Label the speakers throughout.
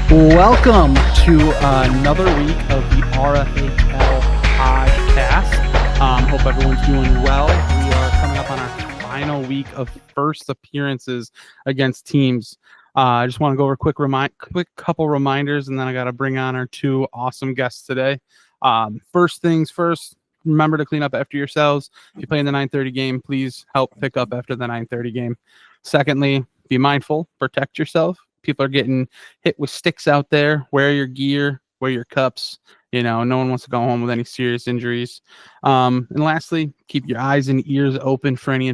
Speaker 1: Welcome to another week of the RFHL podcast. Hope everyone's doing well. We are coming up on our final week of first appearances against teams. I just want to go over quick couple reminders, and then I got to bring on our two awesome guests today. First things first, remember to clean up after yourselves. If you play in the 9:30 game, please help pick up after the 9:30 game. Secondly, be mindful, protect yourself. People are getting hit with sticks out there. Wear your gear, wear your cups. You know, no one wants to go home with any serious injuries. And lastly, keep your eyes and ears open for any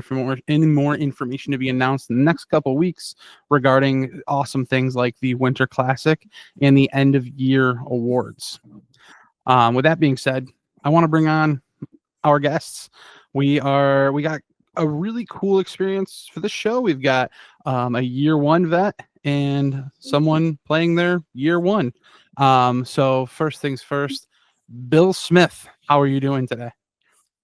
Speaker 1: more information to be announced in the next couple of weeks regarding awesome things like the Winter Classic and the end of year awards. With that being said, I want to bring on our guests. We got a really cool experience for this show. We've got a year one vet and someone playing their year one. So first things first, Bill Smith, how are you doing today?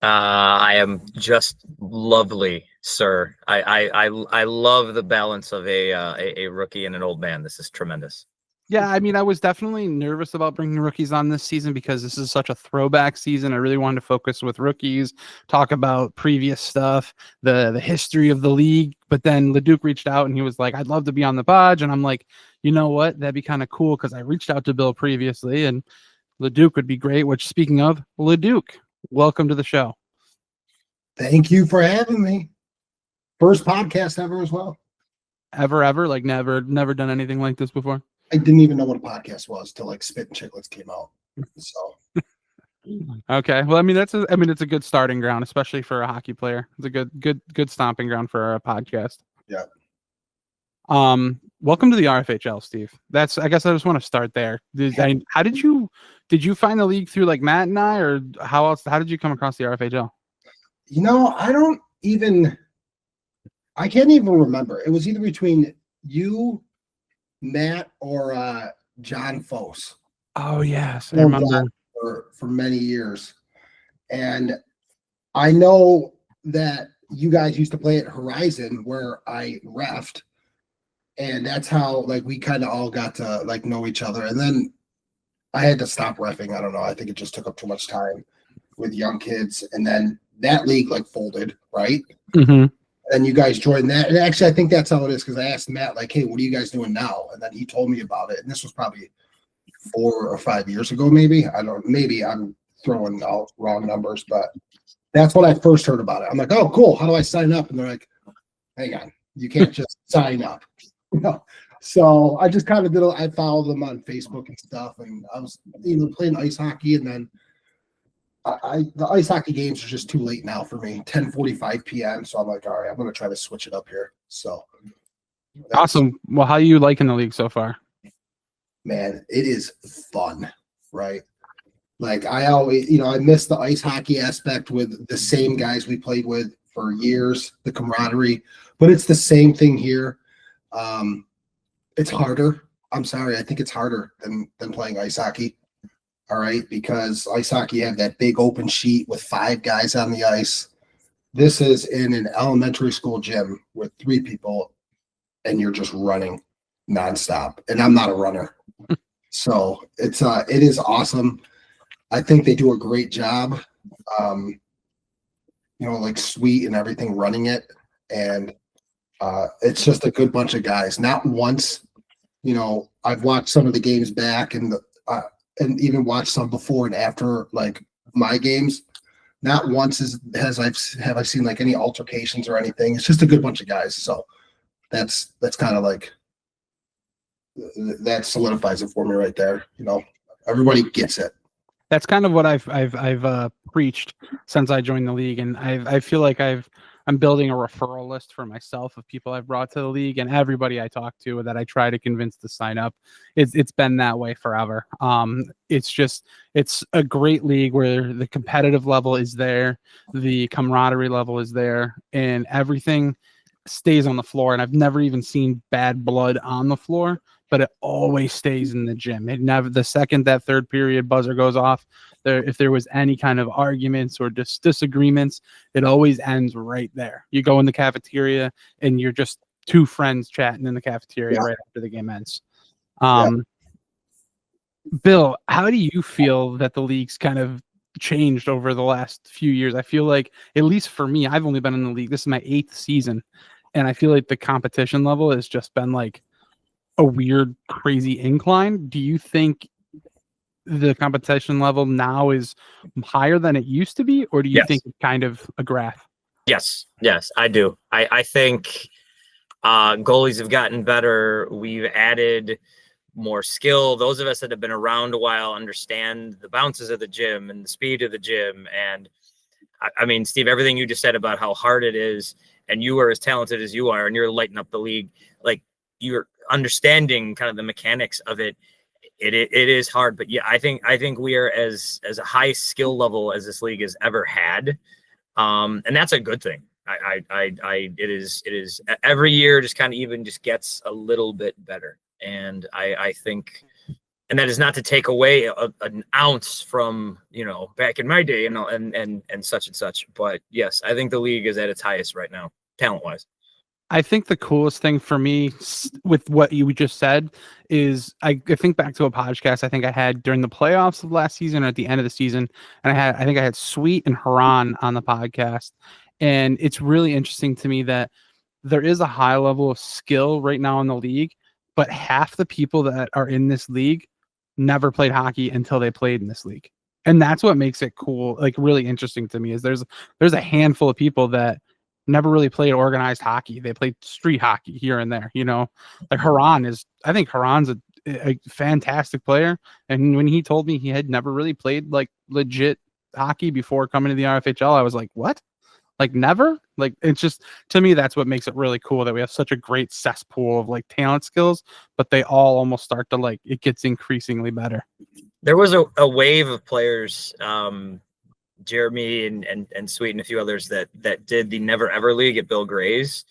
Speaker 2: I am just lovely, sir. I love the balance of a rookie and an old man. This is tremendous.
Speaker 1: Yeah, I mean, I was definitely nervous about bringing rookies on this season because this is such a throwback season. I really wanted to focus with rookies, talk about previous stuff, the history of the league. But then LeDuc reached out and he was like, I'd love to be on the pod. And I'm like, you know what? That'd be kind of cool because I reached out to Bill previously and LeDuc would be great. Which, speaking of, LeDuc, welcome to the show.
Speaker 3: Thank you for having me. First podcast ever as well.
Speaker 1: Ever? Like never done anything like this before?
Speaker 3: I didn't even know what a podcast was till like Spit and Chicklets came out. So
Speaker 1: okay. Well, I mean, it's a good starting ground, especially for a hockey player. It's a good stomping ground for a podcast.
Speaker 3: Yeah.
Speaker 1: Welcome to the RFHL, Steve. I guess I just want to start there. Did you find the league through like Matt and I, or how did you come across the RFHL?
Speaker 3: You know, I can't even remember. It was either between you, Matt, or John Foss.
Speaker 1: Oh yes, I remember
Speaker 3: for many years. And I know that you guys used to play at Horizon where I reffed, and that's how like we kind of all got to like know each other. And then I had to stop reffing. I don't know. I think it just took up too much time with young kids. And then that league like folded, right?
Speaker 1: Mm-hmm.
Speaker 3: And you guys joined that. And actually, I think that's how it is because I asked Matt, like, hey, what are you guys doing now? And then he told me about it. And this was probably 4 or 5 years ago, maybe. Maybe I'm throwing out wrong numbers, but that's when I first heard about it. I'm like, oh, cool. How do I sign up? And they're like, hang on, you can't just sign up. So I just kind of I followed them on Facebook and stuff. And I was playing ice hockey, and then the ice hockey games are just too late now for me, 10:45 p.m. So I'm like, all right, I'm going to try to switch it up here. So
Speaker 1: awesome. Well, how are you liking the league so far?
Speaker 3: Man, it is fun, right? Like I always, I miss the ice hockey aspect with the same guys we played with for years, the camaraderie, but it's the same thing here. It's harder. I'm sorry. I think it's harder than playing ice hockey. All right, because ice hockey, you have that big open sheet with 5 guys on the ice. This is in an elementary school gym with 3 people, and you're just running nonstop. And I'm not a runner, so it is awesome. I think they do a great job. Like Sweet and everything running it, and it's just a good bunch of guys. Not once, I've watched some of the games back and even watched some before and after like my games. Not once have I seen like any altercations or anything. It's just a good bunch of guys. So that's kind of like that solidifies it for me right there. Everybody gets it.
Speaker 1: That's kind of what I've preached since I joined the league, and I feel like I've I'm building a referral list for myself of people I've brought to the league, and everybody I talk to that I try to convince to sign up. It's been that way forever. It's a great league where the competitive level is there, the camaraderie level is there, and everything stays on the floor. And I've never even seen bad blood on the floor, but it always stays in the gym. It never, the second that third period buzzer goes off, if there was any kind of arguments or disagreements, it always ends right there. You go in the cafeteria and you're just two friends chatting in the cafeteria right after the game ends. Bill, how do you feel that the league's kind of changed over the last few years? I feel like, at least for me, I've only been in the league. This is my 8th season. And I feel like the competition level has just been like a weird, crazy incline. Do you think the competition level now is higher than it used to be, or do you think it's kind of a graph?
Speaker 2: Yes, I do. I think goalies have gotten better. We've added more skill. Those of us that have been around a while understand the bounces of the gym and the speed of the gym. And I mean, Steve, everything you just said about how hard it is, and you are as talented as you are, and you're lighting up the league, like you're understanding kind of the mechanics of it. It is hard, but yeah, I think we are as a high skill level as this league has ever had, and that's a good thing. It is every year just kind of even just gets a little bit better, and I think, and that is not to take away an ounce from back in my day and such and such, but yes, I think the league is at its highest right now, talent wise.
Speaker 1: I think the coolest thing for me with what you just said is I think back to a podcast I think I had during the playoffs of last season or at the end of the season. And I think I had Sweet and Haran on the podcast. And it's really interesting to me that there is a high level of skill right now in the league, but half the people that are in this league never played hockey until they played in this league. And that's what makes it cool, like really interesting to me, is there's a handful of people that never really played organized hockey. They played street hockey here and there, like I think Haran's a fantastic player. And when he told me he had never really played like legit hockey before coming to the RFHL, I was like, what? Like never? Like, it's just, to me, that's what makes it really cool that we have such a great cesspool of like talent skills, but they all almost start to like, it gets increasingly better.
Speaker 2: There was a wave of players, Jeremy and Sweet and a few others that did the Never Ever League at Bill Gray's,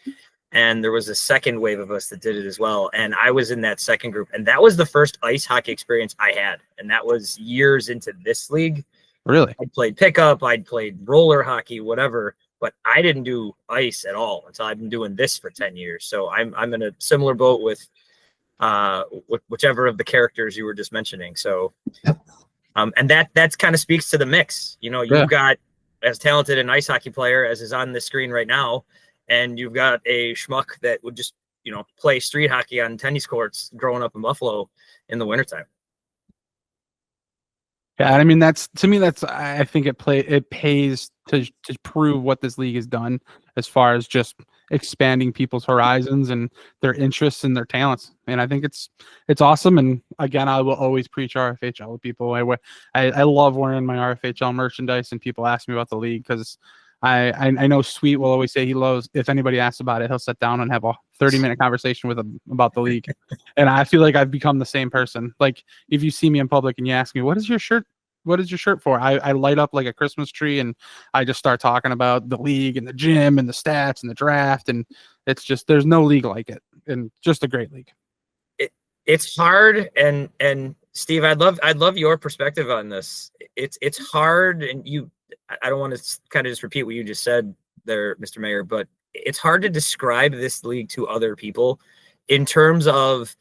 Speaker 2: and there was a second wave of us that did it as well, and I was in that second group, and that was the first ice hockey experience I had, and that was years into this league.
Speaker 1: Really?
Speaker 2: I played pickup, I'd played roller hockey, whatever, but I didn't do ice at all until I've been doing this for 10 years. So I'm in a similar boat with whichever of the characters you were just mentioning. So and that's kind of speaks to the mix. You've got as talented an ice hockey player as is on the screen right now, and you've got a schmuck that would just, play street hockey on tennis courts growing up in Buffalo in the wintertime.
Speaker 1: Yeah, I mean, I think it pays to prove what this league has done as far as just expanding people's horizons and their interests and their talents. And I think it's awesome. And again, I will always preach RFHL to people. I love wearing my RFHL merchandise, and people ask me about the league because I know Sweet will always say he loves, if anybody asks about it, he'll sit down and have a 30-minute conversation with them about the league. And I feel like I've become the same person. Like, if you see me in public and you ask me, what is your shirt for? I light up like a Christmas tree, and I just start talking about the league and the gym and the stats and the draft. And it's just, there's no league like it, and just a great league.
Speaker 2: It's hard. And Steve, I'd love your perspective on this. It's hard. And I don't want to kind of just repeat what you just said there, Mr. Mayor, but it's hard to describe this league to other people in terms of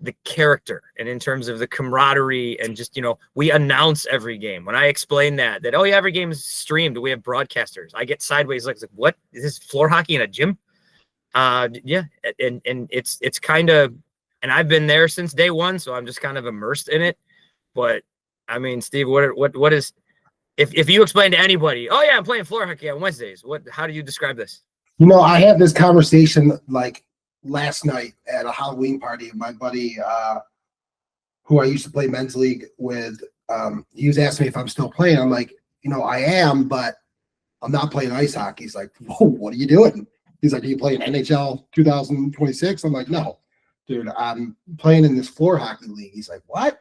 Speaker 2: the character and in terms of the camaraderie, and just, we announce every game. When I explain that, oh yeah, every game is streamed, we have broadcasters, I get sideways like, what is this, floor hockey in a gym? Yeah. And it's kind of, and I've been there since day one, so I'm just kind of immersed in it. But I mean, Steve, what is, if you explain to anybody, oh yeah, I'm playing floor hockey on Wednesdays, how do you describe this?
Speaker 3: I had this conversation like last night at a Halloween party. My buddy, who I used to play men's league with, he was asking me if I'm still playing. I'm like, I am, but I'm not playing ice hockey. He's like, whoa, what are you doing? He's like, are you playing NHL 2026? I'm like, no, dude, I'm playing in this floor hockey league. He's like, what?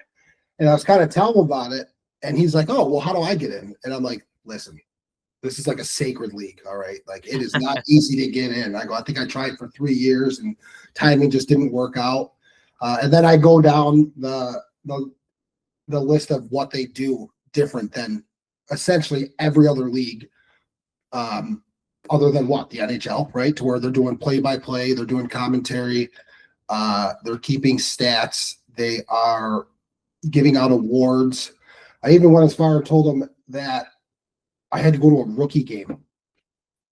Speaker 3: And I was kind of telling him about it. And he's like, oh, well, how do I get in? And I'm like, listen, this is like a sacred league. All right. Like, it is not easy to get in. I think I tried for 3 years and timing just didn't work out. And then I go down the list of what they do different than essentially every other league, other than what, the NHL, right? To where they're doing play-by-play, they're doing commentary, they're keeping stats, they are giving out awards. I even went as far and told them that I had to go to a rookie game,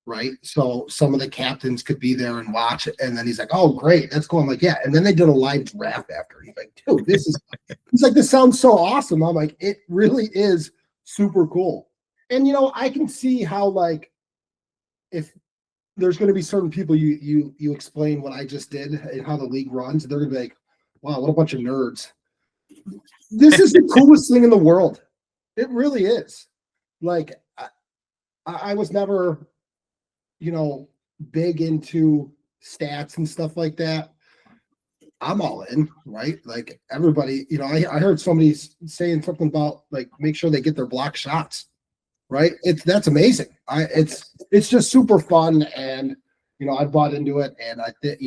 Speaker 3: right? So some of the captains could be there and watch it. And then he's like, oh, great, that's cool. I'm like, yeah. And then they did a live draft after. He's like, dude, he's like, this sounds so awesome. I'm like, it really is super cool. And, I can see how, like, if there's going to be certain people you explain what I just did and how the league runs, they're going to be like, wow, what a bunch of nerds. This is the coolest thing in the world. It really is. Like, I was never, big into stats and stuff like that. I'm all in, right? Like, everybody, I heard somebody saying something about, like, make sure they get their block shots, right? That's amazing. It's just super fun, and I bought into it, and I think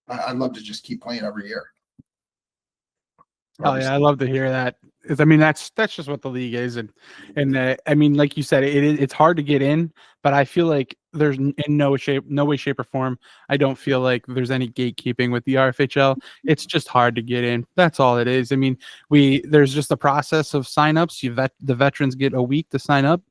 Speaker 3: I'd love to just keep playing every year.
Speaker 1: Oh yeah, I love to hear that. I mean, that's just what the league is, and I mean, like you said, it's hard to get in, but I feel like there's in no way, shape, or form. I don't feel like there's any gatekeeping with the RFHL. It's just hard to get in. That's all it is. I mean, there's just a process of signups. The veterans get a week to sign up.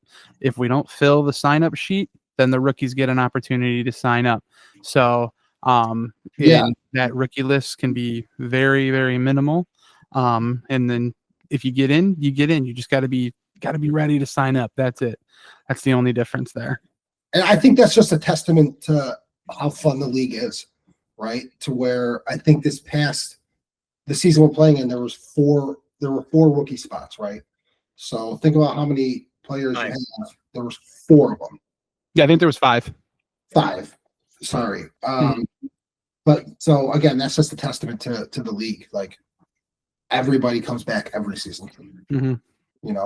Speaker 1: If we don't fill the sign up sheet, then the rookies get an opportunity to sign up. So, that rookie list can be very, very minimal. And then if you get in, you get in. You just got to be ready to sign up. That's it. That's the only difference there.
Speaker 3: And I think that's just a testament to how fun the league is, right? To where I think the season we're playing in, there were four rookie spots, right? So think about how many players you have. There was 4 of them.
Speaker 1: Yeah, I think there was 5.
Speaker 3: 5. Sorry. But so again, that's just a testament to the league. Like, everybody comes back every season.
Speaker 1: Mm-hmm.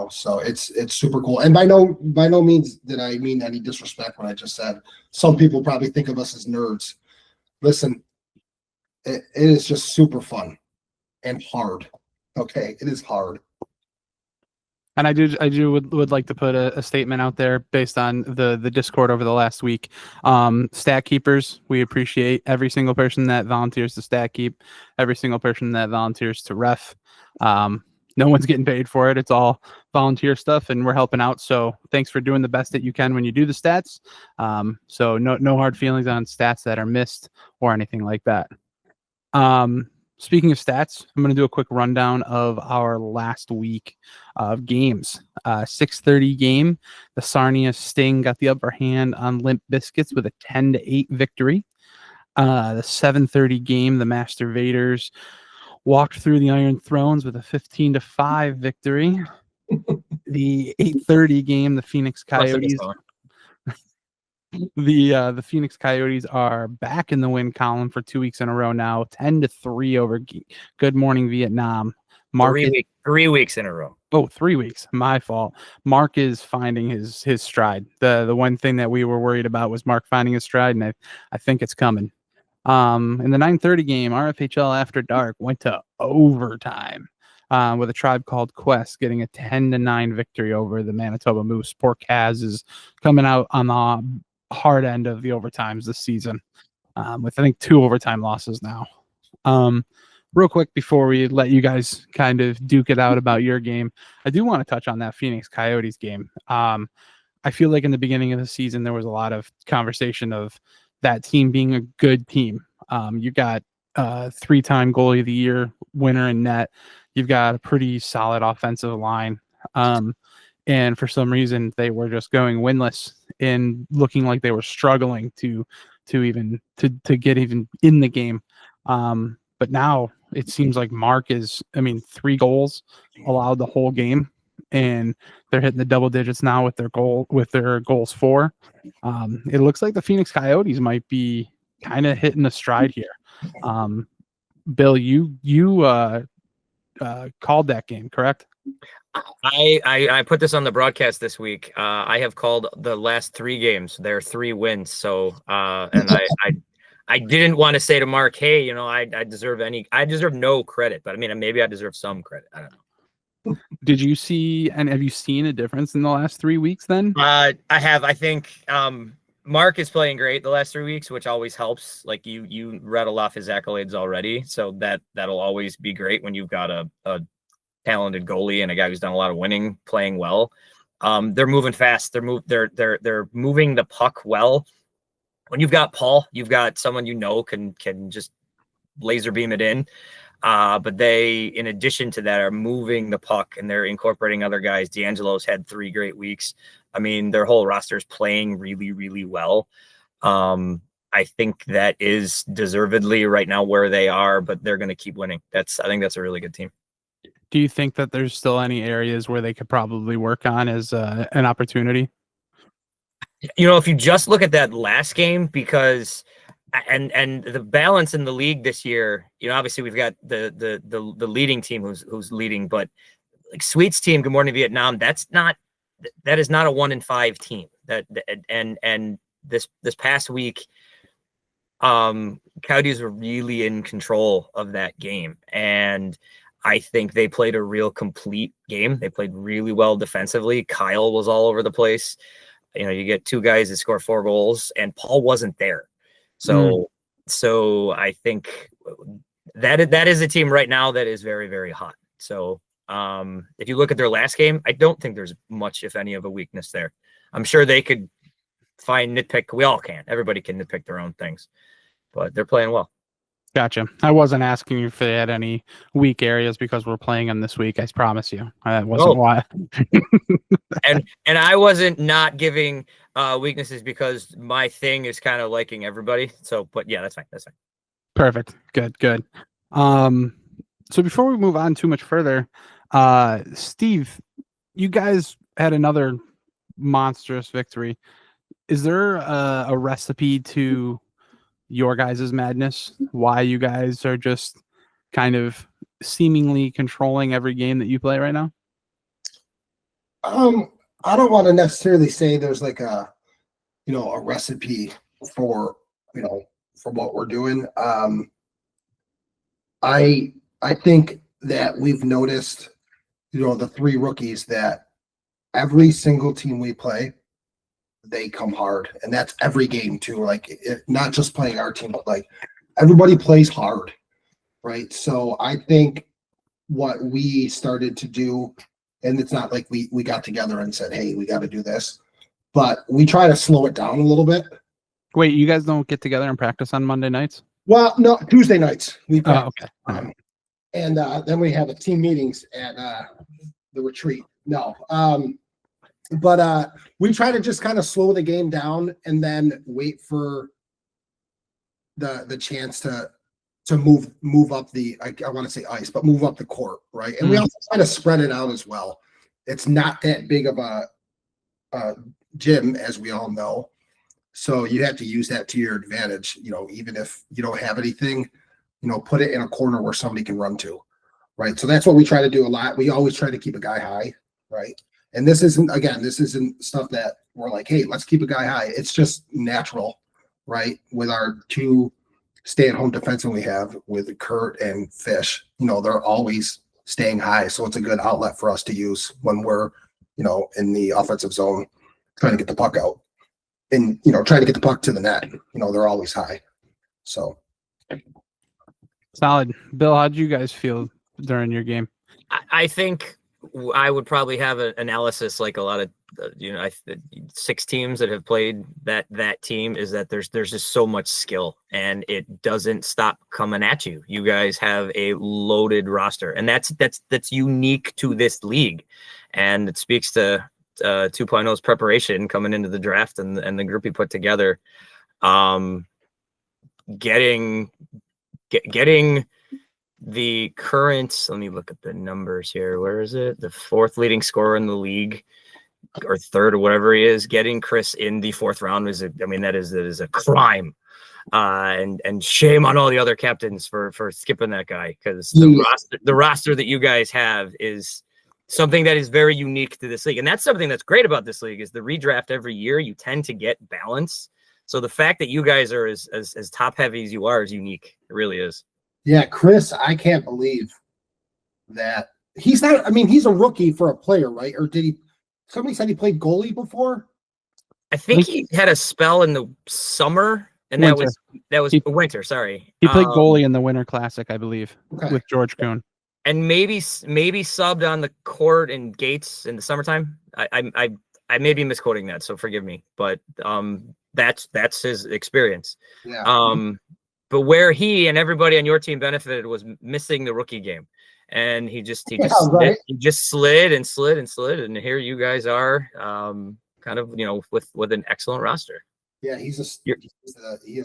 Speaker 3: So it's super cool. And by no means did I mean any disrespect when I just said some people probably think of us as nerds. Listen, it is just super fun and hard. Okay, it is hard.
Speaker 1: And I would like to put a statement out there based on the Discord over the last week. Stat keepers, we appreciate every single person that volunteers to stat keep, every single person that volunteers to ref. No one's getting paid for it. It's all volunteer stuff, and we're helping out. So thanks for doing the best that you can when you do the stats. So no hard feelings on stats that are missed or anything like that. Speaking of stats, I'm going to do a quick rundown of our last week of games. 6:30 game, the Sarnia Sting got the upper hand on Limp Biscuits with a 10-8 victory. The 7:30 game, the Master Vaders walked through the Iron Thrones with a 15-5 victory. The 8:30 game, the Phoenix Coyotes. The Phoenix Coyotes are back in the win column for 2 weeks in a row now, 10-3 over Good Morning Vietnam. Mark
Speaker 2: 3 weeks in a row.
Speaker 1: Oh, 3 weeks. My fault. Mark is finding his stride. The one thing that we were worried about was Mark finding his stride, and I think it's coming. In the 9:30 game, RFHL After Dark went to overtime with a tribe called Quest getting a 10-9 victory over the Manitoba Moose. Poor Kaz is coming out on the hard end of the overtimes this season, with I think 2 overtime losses now. Real quick before we let you guys kind of duke it out about your game, I do want to touch on that Phoenix Coyotes game. I feel like in the beginning of the season there was a lot of conversation of that team being a good team. You got 3-time goalie of the year winner in net. You've got a pretty solid offensive line. And for some reason they were just going winless and looking like they were struggling to get even in the game. But now it seems like Mark is, 3 goals allowed the whole game. and they're hitting the double digits now with their goals for. It looks like the Phoenix Coyotes might be kind of hitting a stride here. Bill, you called that game, correct?
Speaker 2: I put this on the broadcast this week. I have called the last 3 games. There are 3 wins. So and I didn't want to say to Mark, hey, you know, I deserve no credit, but I mean, maybe I deserve some credit. I don't know.
Speaker 1: Did you see, and have you seen a difference in the last 3 weeks then?
Speaker 2: I have. I think Mark is playing great the last 3 weeks, which always helps. Like you rattle off his accolades already, so that'll always be great when you've got a talented goalie and a guy who's done a lot of winning, playing well. They're moving fast. They're moving the puck well. When you've got Paul, you've got someone can just laser beam it in. But they, in addition to that, are moving the puck and they're incorporating other guys. D'Angelo's had 3 great weeks. I mean, their whole roster is playing really, really well. I think that is deservedly right now where they are, but they're going to keep winning. I think that's a really good team.
Speaker 1: Do you think that there's still any areas where they could probably work on as an opportunity?
Speaker 2: You know, if you just look at that last game, because and the balance in the league this year, you know, obviously we've got the leading team who's leading, but like Sweet's team, Good Morning Vietnam, that is not a 1-5 team. And this past week, Coyotes were really in control of that game, and I think they played a real complete game. They played really well defensively. Kyle was all over the place. You know, you get 2 guys that score 4 goals, and Paul wasn't there. So I think that is a team right now that is very, very hot. So if you look at their last game, I don't think there's much, if any, of a weakness there. I'm sure they could find nitpick. We all can. Everybody can nitpick their own things, but they're playing well.
Speaker 1: Gotcha. I wasn't asking you if they had any weak areas because we're playing them this week. I promise you. That wasn't why.
Speaker 2: and I wasn't not giving weaknesses because my thing is kind of liking everybody. So, but yeah, that's fine. That's fine.
Speaker 1: Perfect. Good. So before we move on too much further, Steve, you guys had another monstrous victory. Is there a recipe to your guys' madness? Why you guys are just kind of seemingly controlling every game that you play right now?
Speaker 3: I don't want to necessarily say there's like a recipe for what we're doing. I think that we've noticed, the 3 rookies, that every single team we play, they come hard, and that's every game too. Like not just playing our team, but like everybody plays hard, right? So I think what we started to do, and it's not like we got together and said, hey, we got to do this, but we try to slow it down a little bit.
Speaker 1: Wait, you guys don't get together and practice on Monday nights?
Speaker 3: Well, no, Tuesday nights we practice.
Speaker 1: Okay.
Speaker 3: And then we have team meetings at the retreat. No, but we try to just kind of slow the game down and then wait for the chance to move up the, I want to say ice, but move up the court, right? And we also try to spread it out as well. It's not that big of a gym, as we all know, so you have to use that to your advantage. Even if you don't have anything, put it in a corner where somebody can run to, right? So that's what we try to do a lot. We always try to keep a guy high, right? And this isn't stuff that we're like, hey, let's keep a guy high. It's just natural, right? With our 2 stay-at-home defensemen we have with Kurt and Fish, they're always staying high. So it's a good outlet for us to use when we're, in the offensive zone, trying to get the puck out and, trying to get the puck to the net. They're always high. So.
Speaker 1: Solid. Bill, how did you guys feel during your game?
Speaker 2: I think I would probably have an analysis like a lot of 6 teams that have played that team, is that there's just so much skill and it doesn't stop coming at you. You guys have a loaded roster, and that's unique to this league, and it speaks to 2.0's preparation coming into the draft and the group he put together. Getting the current, let me look at the numbers here. Where is it? The 4th leading scorer in the league, or 3rd or whatever he is. Getting Chris in the 4th round that is a crime. And shame on all the other captains for skipping that guy, because the roster that you guys have is something that is very unique to this league. And that's something that's great about this league is the redraft every year. You tend to get balance. So the fact that you guys are as top heavy as you are is unique. It really is.
Speaker 3: Yeah, Chris, I can't believe that he's not. I mean, he's a rookie for a player, right? Or did he? Somebody said he played goalie before.
Speaker 2: I think he had a spell in the summer, and
Speaker 1: Winter.
Speaker 2: that was winter. Sorry,
Speaker 1: He played goalie in the Winter Classic, I believe, with George Kuhn.
Speaker 2: And maybe subbed on the court in Gates in the summertime. I may be misquoting that, so forgive me, but that's his experience.
Speaker 3: Yeah.
Speaker 2: But where he and everybody on your team benefited was missing the rookie game, and he just slid, and here you guys are, kind of with an excellent roster.
Speaker 3: Yeah, he is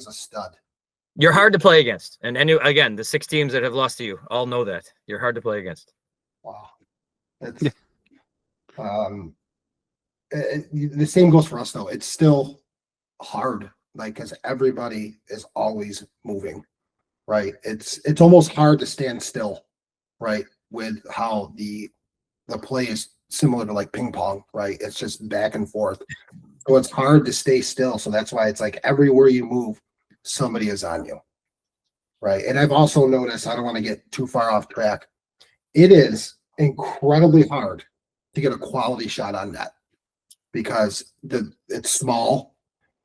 Speaker 3: a stud.
Speaker 2: You're hard to play against, and again, the 6 teams that have lost to you all know that you're hard to play against.
Speaker 3: Wow, that's the same goes for us though. It's still hard, like, because everybody is always moving, right? It's almost hard to stand still, right? With how the play is similar to like ping pong, right? It's just back and forth, so it's hard to stay still. So that's why it's like everywhere you move, somebody is on you, right? And I've also noticed, I don't want to get too far off track, it is incredibly hard to get a quality shot on net because it's small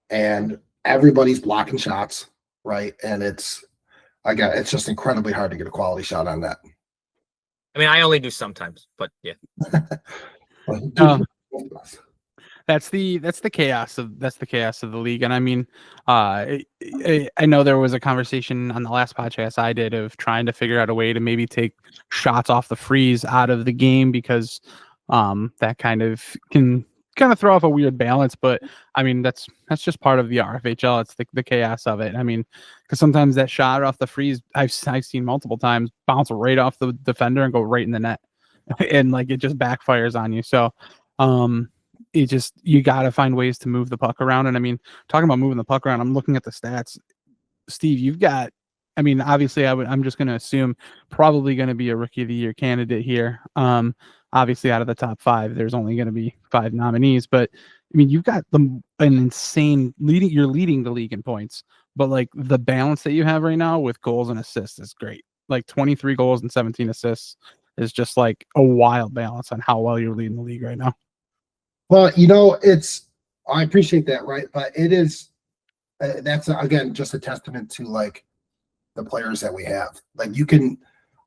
Speaker 3: and everybody's blocking shots, right? And it's just incredibly hard to get a quality shot on net.
Speaker 2: I mean, I only do sometimes, but yeah.
Speaker 1: That's the chaos of the league. And I mean, I know there was a conversation on the last podcast I did of trying to figure out a way to maybe take shots off the freeze out of the game, because that kind of can throw off a weird balance. But I mean, that's just part of the RFHL. It's the chaos of it. I mean, because sometimes that shot off the freeze, I've seen multiple times bounce right off the defender and go right in the net, and like it just backfires on you. So you got to find ways to move the puck around. And I mean, talking about moving the puck around, I'm looking at the stats. Steve, you've got, I mean, obviously I'm just going to assume probably going to be a Rookie of the Year candidate here. Obviously out of the top 5, there's only going to be 5 nominees, but I mean, you've got an insane you're leading the league in points, but like the balance that you have right now with goals and assists is great. Like 23 goals and 17 assists is just like a wild balance on how well you're leading the league right now.
Speaker 3: Well, I appreciate that, right? But it is, that's again, just a testament to like the players that we have. Like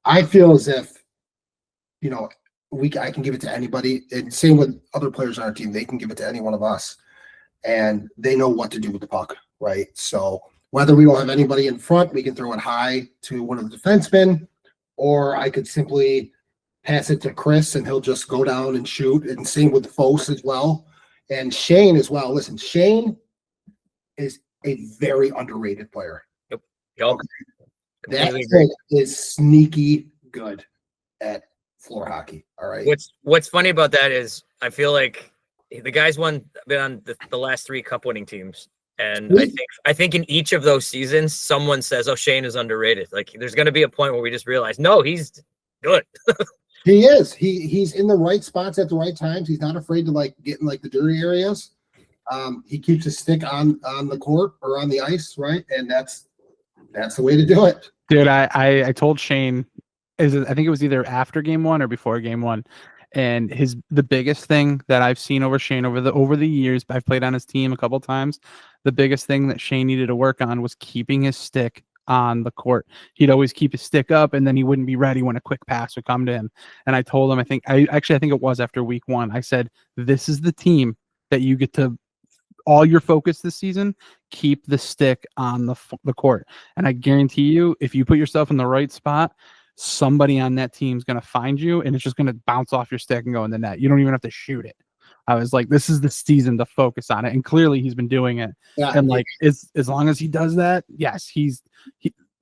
Speaker 3: I feel as if, I can give it to anybody. And same with other players on our team. They can give it to any one of us and they know what to do with the puck, right? So whether we don't have anybody in front, we can throw it high to one of the defensemen, or I could simply pass it to Chris and he'll just go down and shoot. And same with Fos as well. And Shane as well. Listen, Shane is a very underrated player.
Speaker 2: Yep.
Speaker 3: That kid is sneaky good at floor hockey. All right.
Speaker 2: What's funny about that is I feel like the guy's been on the last 3 cup winning teams. And I think in each of those seasons, someone says, "Oh, Shane is underrated." Like there's going to be a point where we just realize, no, he's good.
Speaker 3: He is. He's in the right spots at the right times. He's not afraid to like get in like the dirty areas. He keeps his stick on the court or on the ice, right? And that's the way to do it.
Speaker 1: Dude, I told Shane, I think it was either after game 1 or before game 1, and the biggest thing that I've seen over Shane over the years, I've played on his team a couple times. The biggest thing that Shane needed to work on was keeping his stick on the court. He'd always keep his stick up and then he wouldn't be ready when a quick pass would come to him. And I told him, I think it was after week 1, I said, this is the team that you get to all your focus this season, keep the stick on the court. And I guarantee you, if you put yourself in the right spot, somebody on that team is going to find you and it's just going to bounce off your stick and go in the net. You don't even have to shoot it. I was like, this is the season to focus on it. And clearly he's been doing it. Yeah. And like, as long as he does that, yes,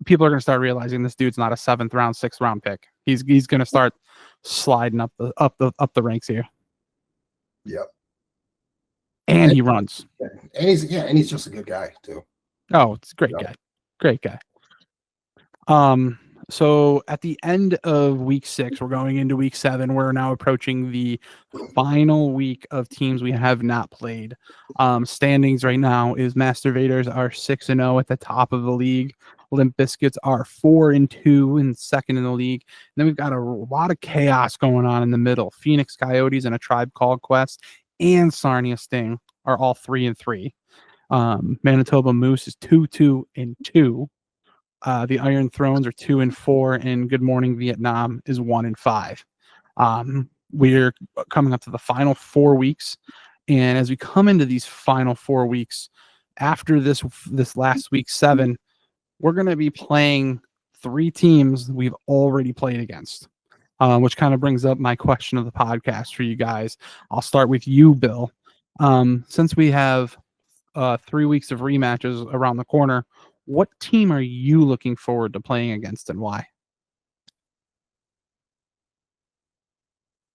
Speaker 1: people are going to start realizing this dude's not a 7th round, 6th round pick. He's going to start sliding up the ranks here.
Speaker 3: Yep.
Speaker 1: And he runs.
Speaker 3: And he's just a good guy too.
Speaker 1: Oh, it's a great guy. Great guy. So at the end of week 6, we're going into week 7. We're now approaching the final week of teams we have not played. Standings right now is Master Vaders are 6-0 at the top of the league. Limp Biscuits are 4-2 and second in the league. And then we've got a lot of chaos going on in the middle. Phoenix Coyotes and A Tribe Called Quest and Sarnia Sting are all 3-3. Manitoba Moose is 2-2. The Iron Thrones are 2-4, and Good Morning Vietnam is 1-5. We're coming up to the final 4 weeks, and as we come into these final 4 weeks, after this last week 7, we're going to be playing 3 teams we've already played against, which kind of brings up my question of the podcast for you guys. I'll start with you, Bill. Since we have 3 weeks of rematches around the corner, what team are you looking forward to playing against and why?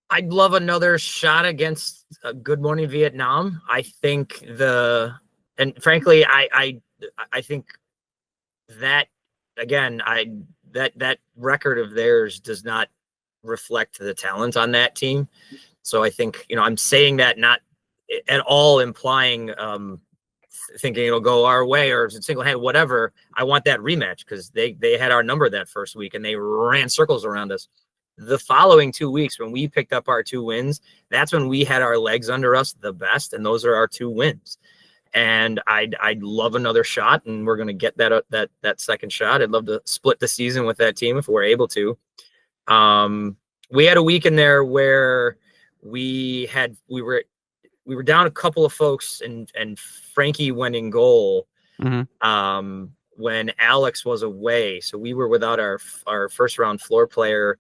Speaker 2: I'd love another shot against Good Morning Vietnam. I think and frankly, I think that again, that record of theirs does not reflect the talent on that team. So I think, I'm saying that not at all implying, thinking it'll go our way or single handed, whatever. I want that rematch because they had our number that first week and they ran circles around us. The following 2 weeks, when we picked up our 2 wins, that's when we had our legs under us the best, and those are our 2 wins. And I'd love another shot, and we're going to get that second shot. I'd love to split the season with that team if we're able to. We had a week in there where we were down a couple of folks, and Frankie went in goal when Alex was away. So we were without our first round floor player.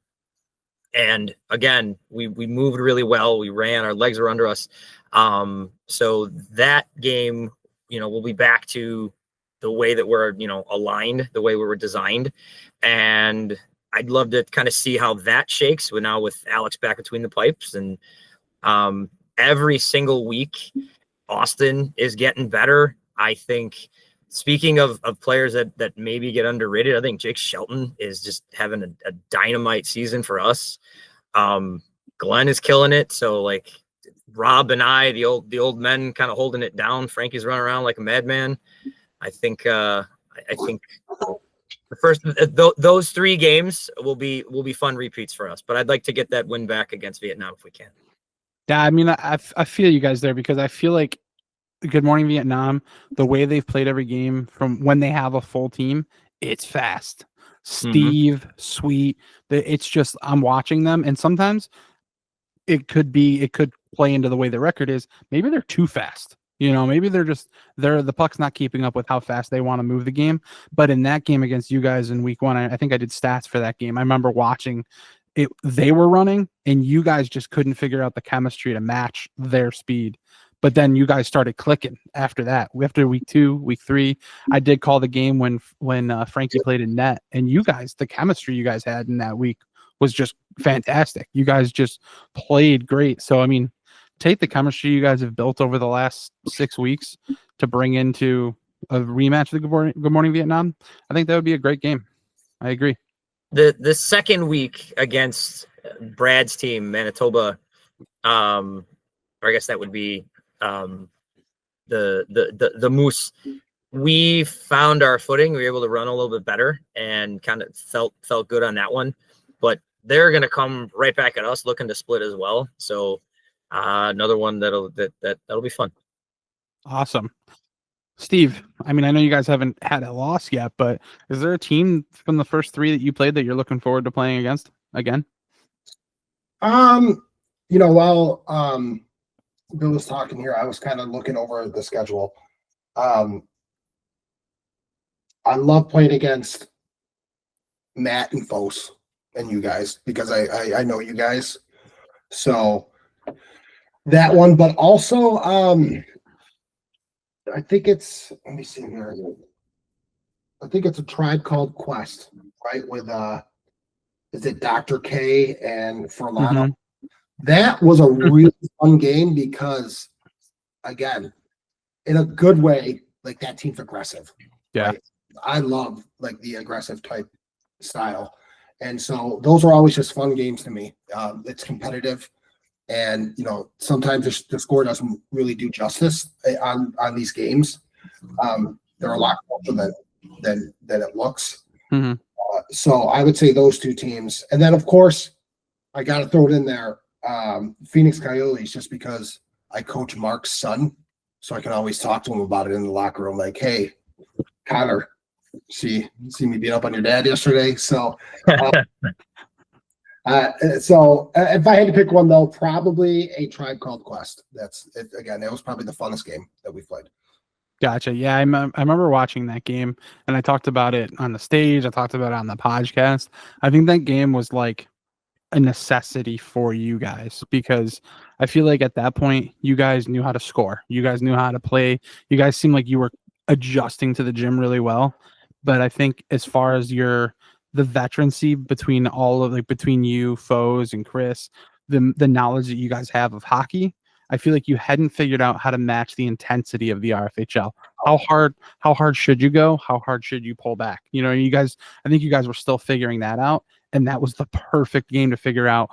Speaker 2: And again, we moved really well. We ran, our legs were under us. So that game, we'll be back to the way that we're, aligned, the way we were designed. And I'd love to kind of see how that shakes now with Alex back between the pipes. And every single week, Austin is getting better. I think, speaking of players that maybe get underrated, I think Jake Shelton is just having a dynamite season for us. Glenn is killing it. So like Rob and I, the old men, kind of holding it down. Frankie's running around like a madman. I think the first those 3 games will be fun repeats for us. But I'd like to get that win back against Vietnam if we can.
Speaker 1: Yeah, I mean, I feel you guys there because I feel like Good Morning Vietnam, the way they've played every game from when they have a full team, it's fast. Steve, Sweet, it's just, I'm watching them, and sometimes it could play into the way the record is. Maybe they're too fast. Maybe the puck's not keeping up with how fast they want to move the game. But in that game against you guys in week 1, I think I did stats for that game. I remember watching it. They were running, and you guys just couldn't figure out the chemistry to match their speed. But then you guys started clicking after that. After week 2, week 3, I did call the game when Frankie played in net, and you guys, the chemistry you guys had in that week was just fantastic. You guys just played great. So, I mean, take the chemistry you guys have built over the last 6 weeks to bring into a rematch of the Good Morning Vietnam. I think that would be a great game. I agree.
Speaker 2: The second week against Brad's team, Manitoba, or I guess that would be the Moose, we found our footing. We were able to run a little bit better and kind of felt good on that one. But they're going to come right back at us looking to split as well. So another one that'll be fun.
Speaker 1: Awesome. Steve, I mean, I know you guys haven't had a loss yet, but is there a team from the first 3 that you played that you're looking forward to playing against again?
Speaker 3: While Bill was talking here, I was kind of looking over the schedule. I love playing against Matt and Fos and you guys because I know you guys. So that one, but also I think it's, let me see here. I think it's a Tribe Called Quest, right? With is it Dr. K and Furlano?
Speaker 1: Mhm.
Speaker 3: That was a really fun game because, again, in a good way, like that team's aggressive.
Speaker 1: Yeah.
Speaker 3: Right? I love like the aggressive type style. And so those are always just fun games to me. It's competitive. And, sometimes the score doesn't really do justice on these games. They're a lot closer than it looks.
Speaker 1: Mhm.
Speaker 3: So I would say those two teams. And then, of course, I got to throw it in there, Phoenix Coyotes, just because I coach Mark's son. So I can always talk to him about it in the locker room. Like, hey, Connor, see me beat up on your dad yesterday. So, if I had to pick one, though, probably a Tribe Called Quest. That's it. Again, that was probably the funnest game that we played.
Speaker 1: Gotcha. Yeah, I remember watching that game, and I talked about it on the stage. I talked about it on the podcast. I think that game was like a necessity for you guys because I feel like at that point you guys knew how to score. You guys knew how to play. You guys seemed like you were adjusting to the gym really well. But I think as far as the veterancy between between you, Foes, and Chris, the knowledge that you guys have of hockey, I feel like you hadn't figured out how to match the intensity of the RFHL. How hard should you go? How hard should you pull back? I think you guys were still figuring that out. And that was the perfect game to figure out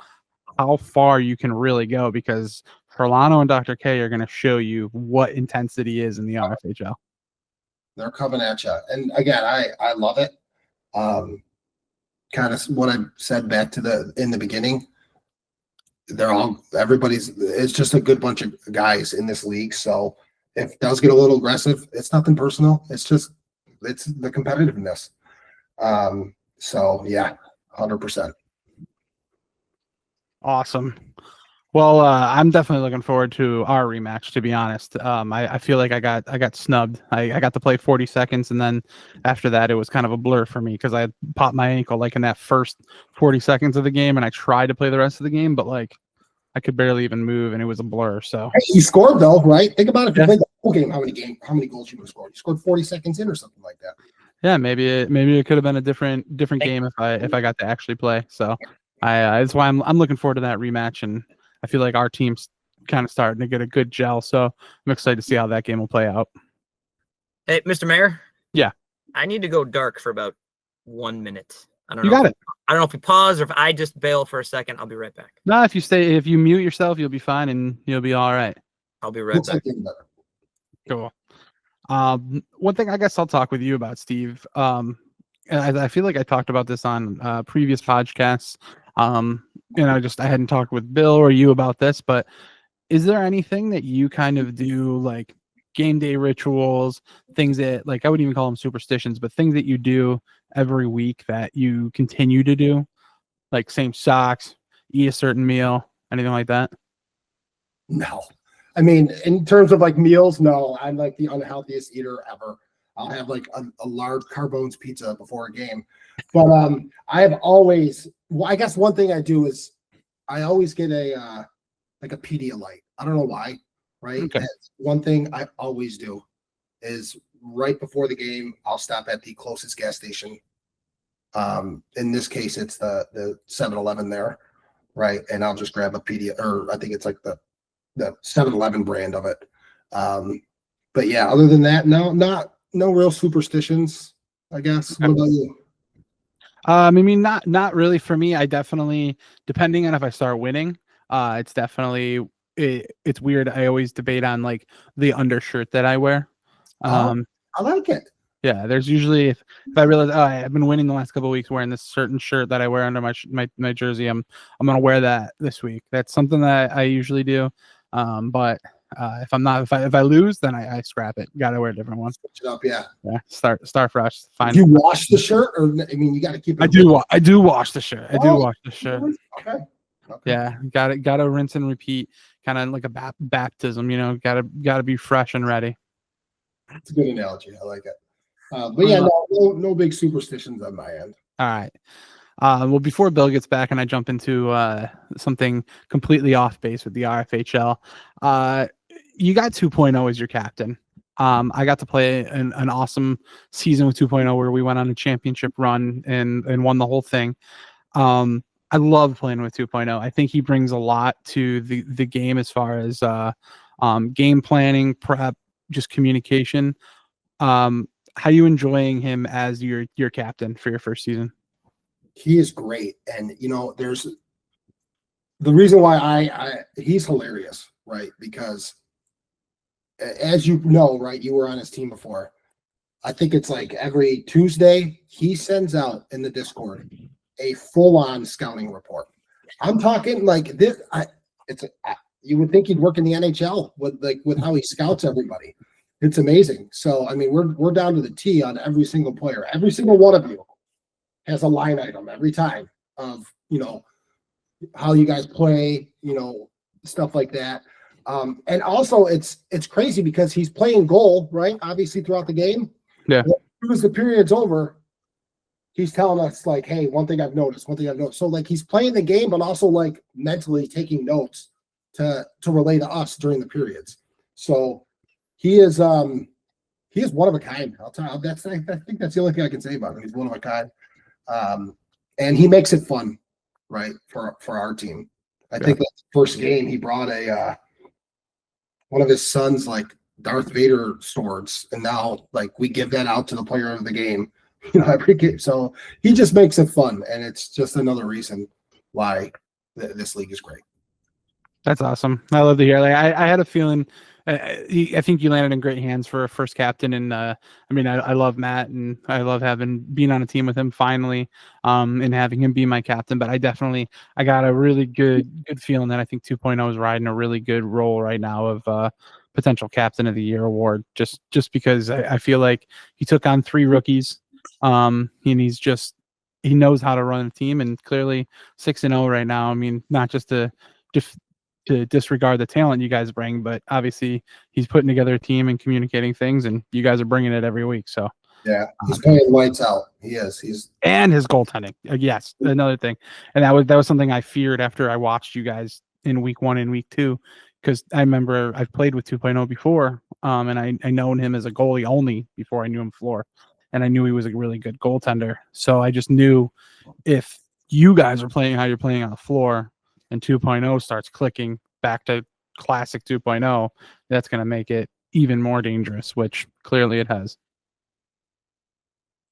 Speaker 1: how far you can really go because Furlano and Dr. K are going to show you what intensity is in the RFHL.
Speaker 3: They're coming at you. And again, I love it. Kind of what I said back to in the beginning. It's just a good bunch of guys in this league. So if it does get a little aggressive, it's nothing personal. It's the competitiveness. So yeah, 100%.
Speaker 1: Awesome. Well, I'm definitely looking forward to our rematch, to be honest. I feel like I got snubbed. I got to play 40 seconds, and then after that, it was kind of a blur for me because I had popped my ankle like in that first 40 seconds of the game, and I tried to play the rest of the game, but like I could barely even move, and it was a blur. So
Speaker 3: you scored though, right? Think about it. If you played the whole game, how many goals you would have scored? You scored 40 seconds in or something like that.
Speaker 1: Yeah, maybe it could have been a different game if I got to actually play. So that's why I'm looking forward to that rematch, and I feel like our team's kind of starting to get a good gel. So I'm excited to see how that game will play out.
Speaker 2: Hey, Mr. Mayor.
Speaker 1: Yeah.
Speaker 2: I need to go dark for about 1 minute. I don't
Speaker 1: You
Speaker 2: know.
Speaker 1: got it.
Speaker 2: I don't know if you pause or if I just bail for a second. I'll be right back.
Speaker 1: No, if you mute yourself, you'll be fine and you'll be all right.
Speaker 2: I'll be right back.
Speaker 1: Cool. One thing I guess I'll talk with you about, Steve. And I feel like I talked about this on previous podcasts. I hadn't talked with Bill or you about this, but is there anything that you kind of do, like game day rituals, things that, like, I wouldn't even call them superstitions, but things that you do every week that you continue to do, like same socks, eat a certain meal, anything like that?
Speaker 3: No. I mean, in terms of like meals, no. I'm like the unhealthiest eater ever. I'll have like a large Carbones pizza before a game. But I have always, I guess one thing I do is I always get a Pedialyte. I don't know why, right?
Speaker 1: Okay.
Speaker 3: That's one thing I always do is right before the game, I'll stop at the closest gas station. In this case, it's the 7-Eleven there, right? And I'll just grab a Pedialyte, or I think it's like the 7-Eleven brand of it. But yeah, other than that, no real superstitions, I guess.
Speaker 1: Okay.
Speaker 3: What about you?
Speaker 1: I mean, not really for me. I definitely, depending on if I start winning, it's definitely it's weird. I always debate on like the undershirt that I wear.
Speaker 3: I like it.
Speaker 1: Yeah, there's usually if I realize I've been winning the last couple of weeks wearing this certain shirt that I wear under my jersey, I'm gonna wear that this week. That's something that I usually do. But if I lose, then I scrap it. Got to wear a different one.
Speaker 3: Switch it up, yeah.
Speaker 1: Yeah, start fresh. Fine.
Speaker 3: You wash the shirt, or I mean, you got to keep it.
Speaker 1: I do wash the shirt. I do wash the shirt.
Speaker 3: Okay.
Speaker 1: Yeah, got to rinse and repeat, kind of like a baptism. Got to be fresh and ready.
Speaker 3: That's a good analogy. I like it. But yeah, no big superstitions on my end.
Speaker 1: All right. Well, before Bill gets back and I jump into something completely off base with the RFHL, you got 2.0 as your captain. I got to play an awesome season with 2.0 where we went on a championship run and won the whole thing. I love playing with 2.0. I think he brings a lot to the game as far as game planning, prep, just communication. How you enjoying him as your captain for your first season?
Speaker 3: He is great, and there's the reason why he's hilarious, right? Because as you know, right, you were on his team before. I think it's like every Tuesday he sends out in the Discord a full-on scouting report. I'm talking like this. You would think he'd work in the NHL with how he scouts everybody. It's amazing. So I mean, we're down to the T on every single player. Every single one of you has a line item every time of how you guys play, stuff like that. And also it's crazy because he's playing goal, right? Obviously throughout the game.
Speaker 1: Yeah.
Speaker 3: As soon as the period's over, he's telling us like, hey, one thing I've noticed. So like he's playing the game, but also like mentally taking notes to relay to us during the periods. So he is one of a kind. I'll tell you, I think that's the only thing I can say about him. He's one of a kind. And he makes it fun, right, for our team. I think that first game he brought one of his sons like Darth Vader swords, and now like we give that out to the player of the game, every game. So he just makes it fun, and it's just another reason why this league is great.
Speaker 1: That's awesome. I love to hear. Like I had a feeling. I think you landed in great hands for a first captain, and I mean, I love Matt, and I love being on a team with him finally, and having him be my captain. But I got a really good feeling that I think 2.0 is riding a really good role right now of potential captain of the year award. Just because I feel like he took on 3 rookies, and he knows how to run a team, and clearly 6-0 right now. I mean, not just to disregard the talent you guys bring, but obviously he's putting together a team and communicating things, and you guys are bringing it every week. So
Speaker 3: yeah, he's playing lights out. He is.
Speaker 1: And his goaltending, yes, another thing, and that was something I feared after I watched you guys in week 1 and week 2, because I remember I've played with 2.0 before, and I known him as a goalie only before I knew him floor, and I knew he was a really good goaltender. So I just knew if you guys are playing how you're playing on the floor, and 2.0 starts clicking back to classic 2.0, that's going to make it even more dangerous, which clearly it has.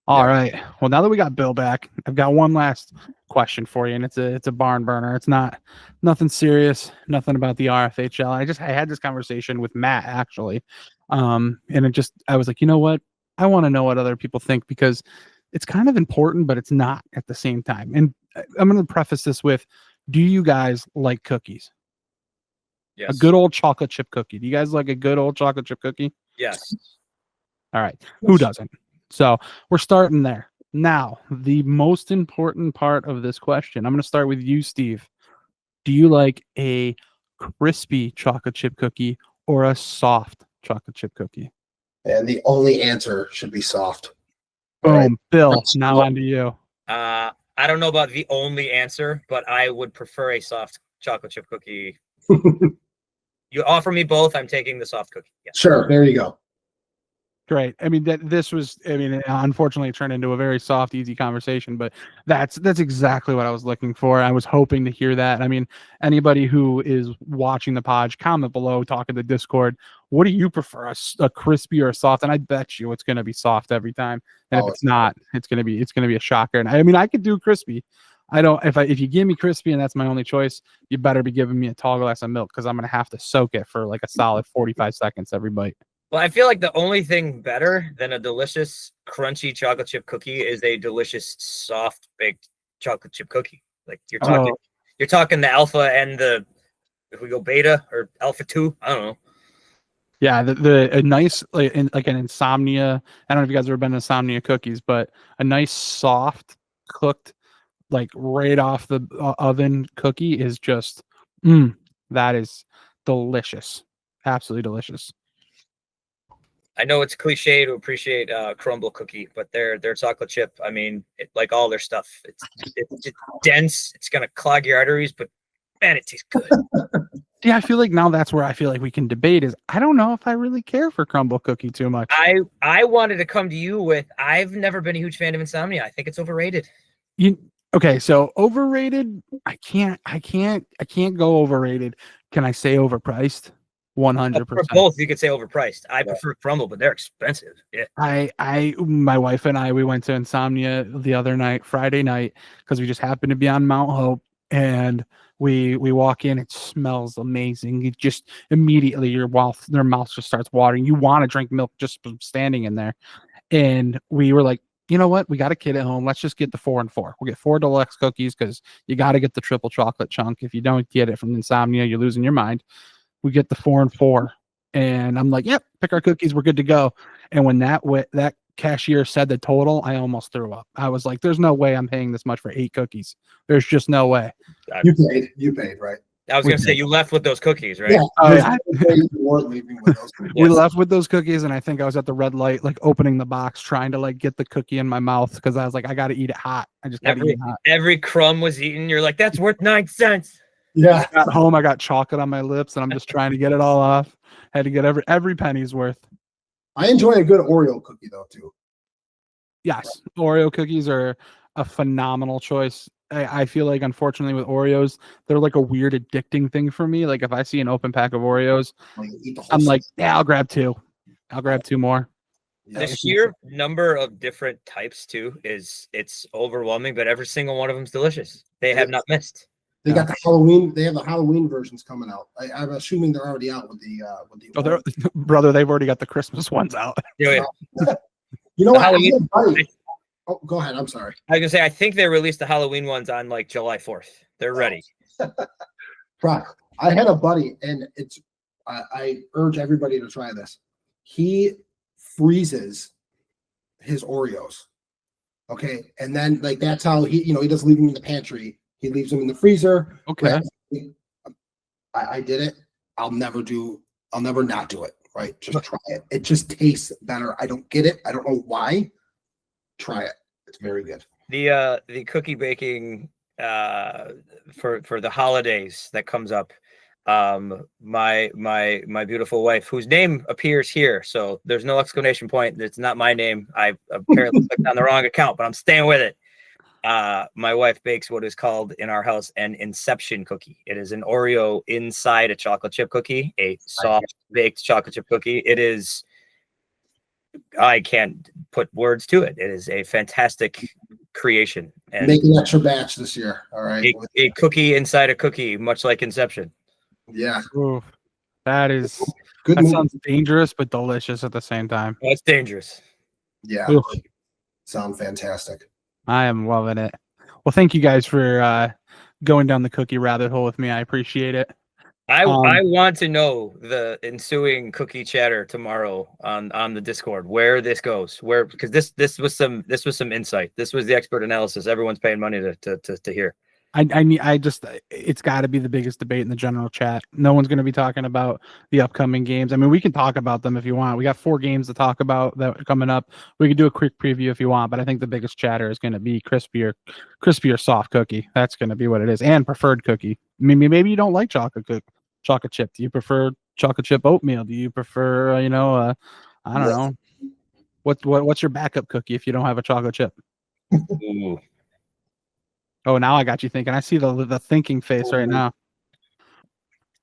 Speaker 1: All right. Well, now that we got Bill back, I've got one last question for you, and it's a barn burner. It's nothing serious, nothing about the RFHL. I had this conversation with Matt actually, and I was like, you know what? I want to know what other people think, because it's kind of important, but it's not at the same time. And I'm going to preface this with, do you guys like cookies?
Speaker 2: Yes.
Speaker 1: A good old chocolate chip cookie. Do you guys like a good old chocolate chip cookie?
Speaker 2: Yes.
Speaker 1: All right. Who doesn't? So we're starting there. Now, the most important part of this question, I'm going to start with you, Steve. Do you like a crispy chocolate chip cookie or a soft chocolate chip cookie?
Speaker 3: And the only answer should be soft.
Speaker 1: Boom.
Speaker 3: Right.
Speaker 1: Bill, now on to you.
Speaker 2: I don't know about the only answer, but I would prefer a soft chocolate chip cookie. You offer me both, I'm taking the soft cookie. Yes.
Speaker 3: Sure. There you go.
Speaker 1: Great. I mean, unfortunately it turned into a very soft, easy conversation, but that's exactly what I was looking for. I was hoping to hear that. I mean, anybody who is watching the pod, comment below, talk in the Discord. What do you prefer, a crispy or a soft? And I bet you it's going to be soft every time. And if it's not, it's going to be a shocker. And I mean, I could do crispy. If you give me crispy and that's my only choice, you better be giving me a tall glass of milk, because I'm going to have to soak it for like a solid 45 seconds every bite.
Speaker 2: Well, I feel like the only thing better than a delicious crunchy chocolate chip cookie is a delicious soft baked chocolate chip cookie. Like you're talking the alpha and if we go beta or alpha 2, I don't know.
Speaker 1: Yeah, a nice like an Insomnia. I don't know if you guys have ever been to Insomnia cookies, but a nice soft cooked, like right off the oven cookie is just that is delicious, absolutely delicious.
Speaker 2: I know it's cliche to appreciate crumble cookie, but their chocolate chip, I mean, like all their stuff, it's dense. It's gonna clog your arteries, but man, it tastes good.
Speaker 1: Yeah, I feel like now that's where I feel like we can debate is I don't know if I really care for crumble cookie too much.
Speaker 2: I wanted to come to you with I've never been a huge fan of Insomnia. I think it's overrated.
Speaker 1: Okay, so overrated, I can't go overrated. Can I say overpriced? 100%.
Speaker 2: For both, you could say overpriced. I prefer crumble, but they're expensive. Yeah.
Speaker 1: My wife and I, we went to Insomnia the other night, Friday night, because we just happened to be on Mount Hope, and we walk in, it smells amazing. It just immediately their mouth just starts watering. You want to drink milk just from standing in there. And we were like, you know what? We got a kid at home. Let's just get the 4 and 4. We'll get 4 deluxe cookies because you got to get the triple chocolate chunk. If you don't get it from Insomnia, you're losing your mind. We get the 4 and 4, and I'm like, yep, pick our cookies. We're good to go. And when that cashier said the total, I almost threw up. I was like, there's no way I'm paying this much for 8 cookies. There's just no way.
Speaker 3: You paid, right?
Speaker 2: I was going to say, you left with those cookies, right?
Speaker 3: Yeah. You weren't leaving with those cookies.
Speaker 1: We left with those cookies, and I think I was at the red light, like opening the box, trying to like get the cookie in my mouth because I was like, I got to eat it hot. I just got to eat it hot.
Speaker 2: Every crumb was eaten. You're like, that's worth 9 cents.
Speaker 3: Yeah.
Speaker 1: I got home, I got chocolate on my lips, and I'm just trying to get it all off. Had to get every penny's worth.
Speaker 3: I enjoy a good Oreo cookie though too.
Speaker 1: Yes, Oreo cookies are a phenomenal choice. I feel like, unfortunately, with Oreos, they're like a weird addicting thing for me. Like if I see an open pack of Oreos, I'm like, yeah, I'll grab 2. I'll grab 2 more.
Speaker 2: The sheer number of different types too it's overwhelming, but every single one of them is delicious. They have not missed.
Speaker 3: They got the Halloween. They have the Halloween versions coming out. I'm assuming they're already out with the.
Speaker 1: Brother, they've already got the Christmas ones out.
Speaker 2: Yeah.
Speaker 3: You know what? Oh, go ahead. I'm sorry.
Speaker 2: I was gonna say I think they released the Halloween ones on like July 4th. They're ready.
Speaker 3: Brock, I had a buddy, and it's. I urge everybody to try this. He freezes his Oreos. Okay, and then like that's how he doesn't leave them in the pantry. He leaves them in the freezer.
Speaker 1: Okay.
Speaker 3: I did it. I'll never not do it. Right. Just try it. It just tastes better. I don't get it. I don't know why. Try it. It's very good.
Speaker 2: The cookie baking for the holidays that comes up. My beautiful wife, whose name appears here, so there's no exclamation point. It's not my name. I apparently clicked on the wrong account, but I'm staying with it. My wife bakes what is called in our house an Inception cookie. It is an Oreo inside a chocolate chip cookie, a soft baked chocolate chip cookie. It is, I can't put words to it. It is a fantastic creation. And
Speaker 3: make an extra batch this year. All right.
Speaker 2: A cookie inside a cookie, much like Inception.
Speaker 3: Yeah.
Speaker 1: Ooh, that
Speaker 3: good.
Speaker 1: Sounds dangerous, but delicious at the same time.
Speaker 2: That's dangerous.
Speaker 3: Yeah.
Speaker 1: Ooh.
Speaker 3: Sound fantastic.
Speaker 1: I am loving it. Well, thank you guys for going down the cookie rabbit hole with me. I appreciate it.
Speaker 2: I want to know the ensuing cookie chatter tomorrow on the Discord where this goes. Because this was some insight. This was the expert analysis. Everyone's paying money to hear. It's got to be the biggest debate in the general chat. No one's going to be talking about the upcoming games. I mean, we can talk about them if you want. We got 4 games to talk about that are coming up. We can do a quick preview if you want, but I think the biggest chatter is going to be crispy or soft cookie. That's going to be what it is. And preferred cookie. I mean, maybe you don't like chocolate chip. Do you prefer chocolate chip oatmeal? Do you prefer, I don't know. What's your backup cookie if you don't have a chocolate chip? Ooh.
Speaker 1: Oh, now I got you thinking. I see the thinking face right now.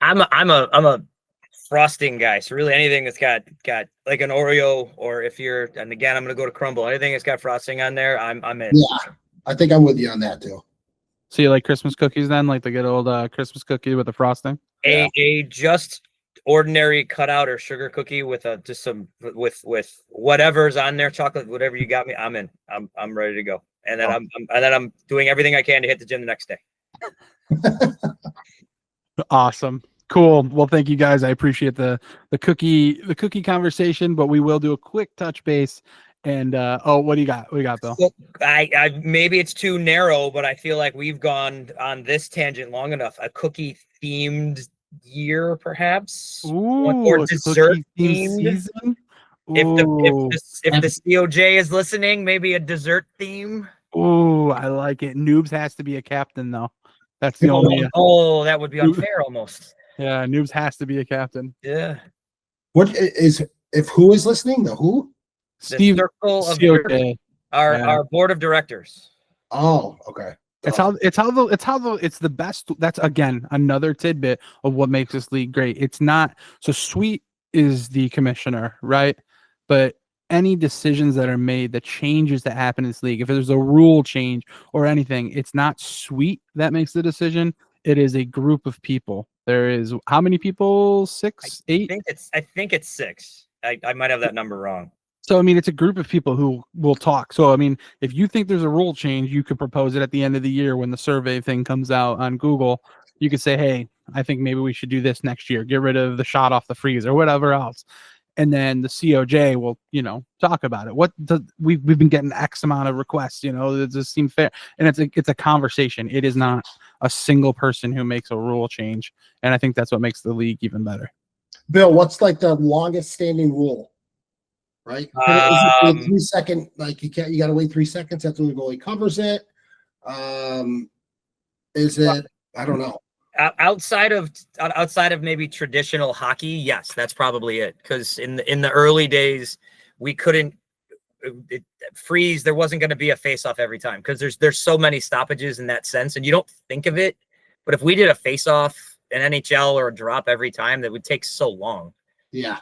Speaker 2: I'm a frosting guy. So really anything that's got like an Oreo, or and again, I'm going to go to crumble. Anything that's got frosting on there, I'm in.
Speaker 3: Yeah. I think I'm with you on that too.
Speaker 1: So you like Christmas cookies then? Like the good old Christmas cookie with the frosting?
Speaker 2: A just ordinary cutout or sugar cookie with with whatever's on there, chocolate, whatever you got me, I'm in. I'm ready to go. And then I'm doing everything I can to hit the gym the next day.
Speaker 1: Awesome. Cool. Well, thank you guys. I appreciate the cookie conversation, but we will do a quick touch base. And what do you got? What do you got, Bill?
Speaker 2: I maybe it's too narrow, but I feel like we've gone on this tangent long enough. A cookie themed year, perhaps.
Speaker 1: Ooh,
Speaker 2: or dessert themed
Speaker 1: season.
Speaker 2: If the POJ is listening, maybe a dessert theme.
Speaker 1: Oh, I like it. Noobs has to be a captain though. That's the only.
Speaker 2: Oh, that would be unfair almost.
Speaker 1: Yeah, Noobs has to be a captain.
Speaker 2: Yeah.
Speaker 3: What is if who is listening? The who?
Speaker 1: Steve
Speaker 2: Circle of
Speaker 1: COJ.
Speaker 2: our board of directors.
Speaker 3: Oh, okay.
Speaker 1: It's the best. That's again another tidbit of what makes this league great. It's not so Sweet is the commissioner, right? But any decisions that are made, the changes that happen in this league, if there's a rule change or anything, it's not Sweet that makes the decision. It is a group of people. There is how many people? 6, 8?
Speaker 2: I think it's 6. I might have that number wrong.
Speaker 1: So, I mean, it's a group of people who will talk. So, I mean, if you think there's a rule change, you could propose it at the end of the year when the survey thing comes out on Google. You could say, hey, I think maybe we should do this next year. Get rid of the shot off the freeze or whatever else. And then the COJ will, talk about it. We've been getting X amount of requests, does this seem fair? And it's a conversation. It is not a single person who makes a rule change. And I think that's what makes the league even better.
Speaker 3: Bill, what's like the longest standing rule? Right? Is it 3 second, like you got to wait 3 seconds after the goalie covers it. Is it, I don't know.
Speaker 2: Outside of maybe traditional hockey, yes, that's probably it. Because in the early days, we couldn't freeze. There wasn't going to be a face-off every time because there's so many stoppages in that sense, and you don't think of it. But if we did a face-off in NHL or a drop every time, that would take so long.
Speaker 3: Yeah.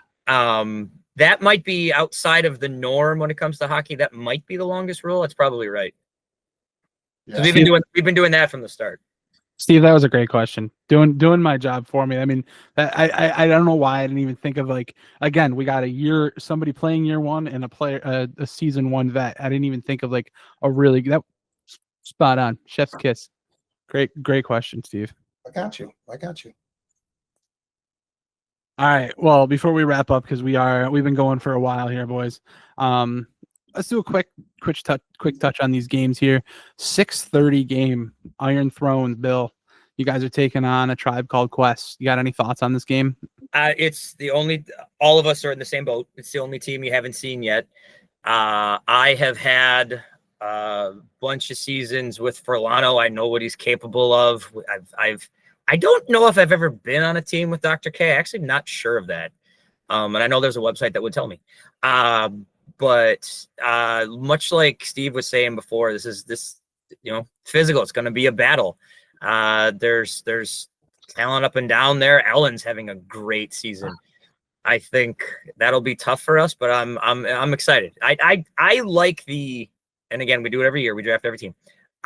Speaker 2: That might be outside of the norm when it comes to hockey. That might be the longest rule. That's probably right. Yeah. We've been doing that from the start.
Speaker 1: Steve, that was a great question. Doing my job for me. I mean, I don't know why I didn't even think of again, we got somebody playing year one and a season one vet. I didn't even think of that spot on. Chef's kiss. Great question, Steve.
Speaker 3: I got you.
Speaker 1: All right. Well, before we wrap up, because we've been going for a while here, boys. Let's do a quick touch on these games here. 6:30 game, Iron Thrones. Bill, you guys are taking on a tribe called Quest. You got any thoughts on this game?
Speaker 2: It's the only. All of us are in the same boat. It's the only team you haven't seen yet. I have had a bunch of seasons with Furlano. I know what he's capable of. I don't know if I've ever been on a team with Dr. K. Actually, I'm not sure of that. And I know there's a website that would tell me. But much like Steve was saying before, this physical. It's going to be a battle. There's talent up and down there. Ellen's having a great season. I think that'll be tough for us, but I'm excited. I like and again, we do it every year. We draft every team.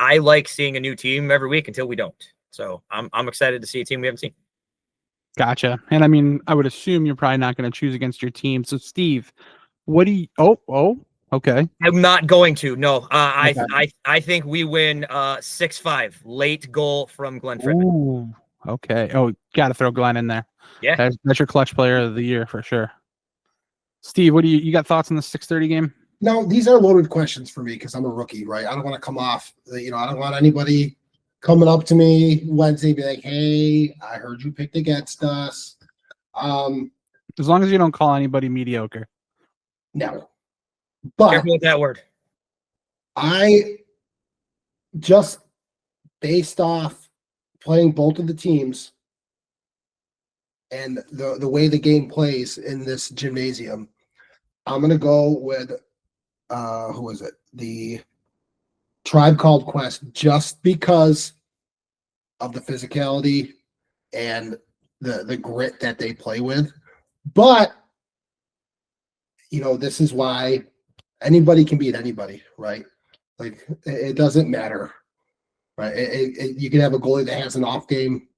Speaker 2: I like seeing a new team every week until we don't. So I'm excited to see a team we haven't seen.
Speaker 1: Gotcha. And I mean, I would assume you're probably not going to choose against your team. So Steve, what do you? Oh, okay.
Speaker 2: I'm not going to. No, okay. I think we win 6-5. Late goal from Glenn Fredman.
Speaker 1: Ooh, okay. Oh, got to throw Glenn in there.
Speaker 2: Yeah,
Speaker 1: that's your clutch player of the year for sure. Steve, what do you got thoughts on the 6:30 game?
Speaker 3: No, these are loaded questions for me because I'm a rookie, right? I don't want to come off. I don't want anybody coming up to me Wednesday and be like, "Hey, I heard you picked against us."
Speaker 1: As long as you don't call anybody mediocre.
Speaker 3: No, but
Speaker 2: careful with that word.
Speaker 3: I just based off playing both of the teams and the way the game plays in this gymnasium, I'm gonna go with who is it? The Tribe Called Quest, just because of the physicality and the grit that they play with. But this is why anybody can beat anybody, right? Like it doesn't matter, right? You can have a goalie that has an off game,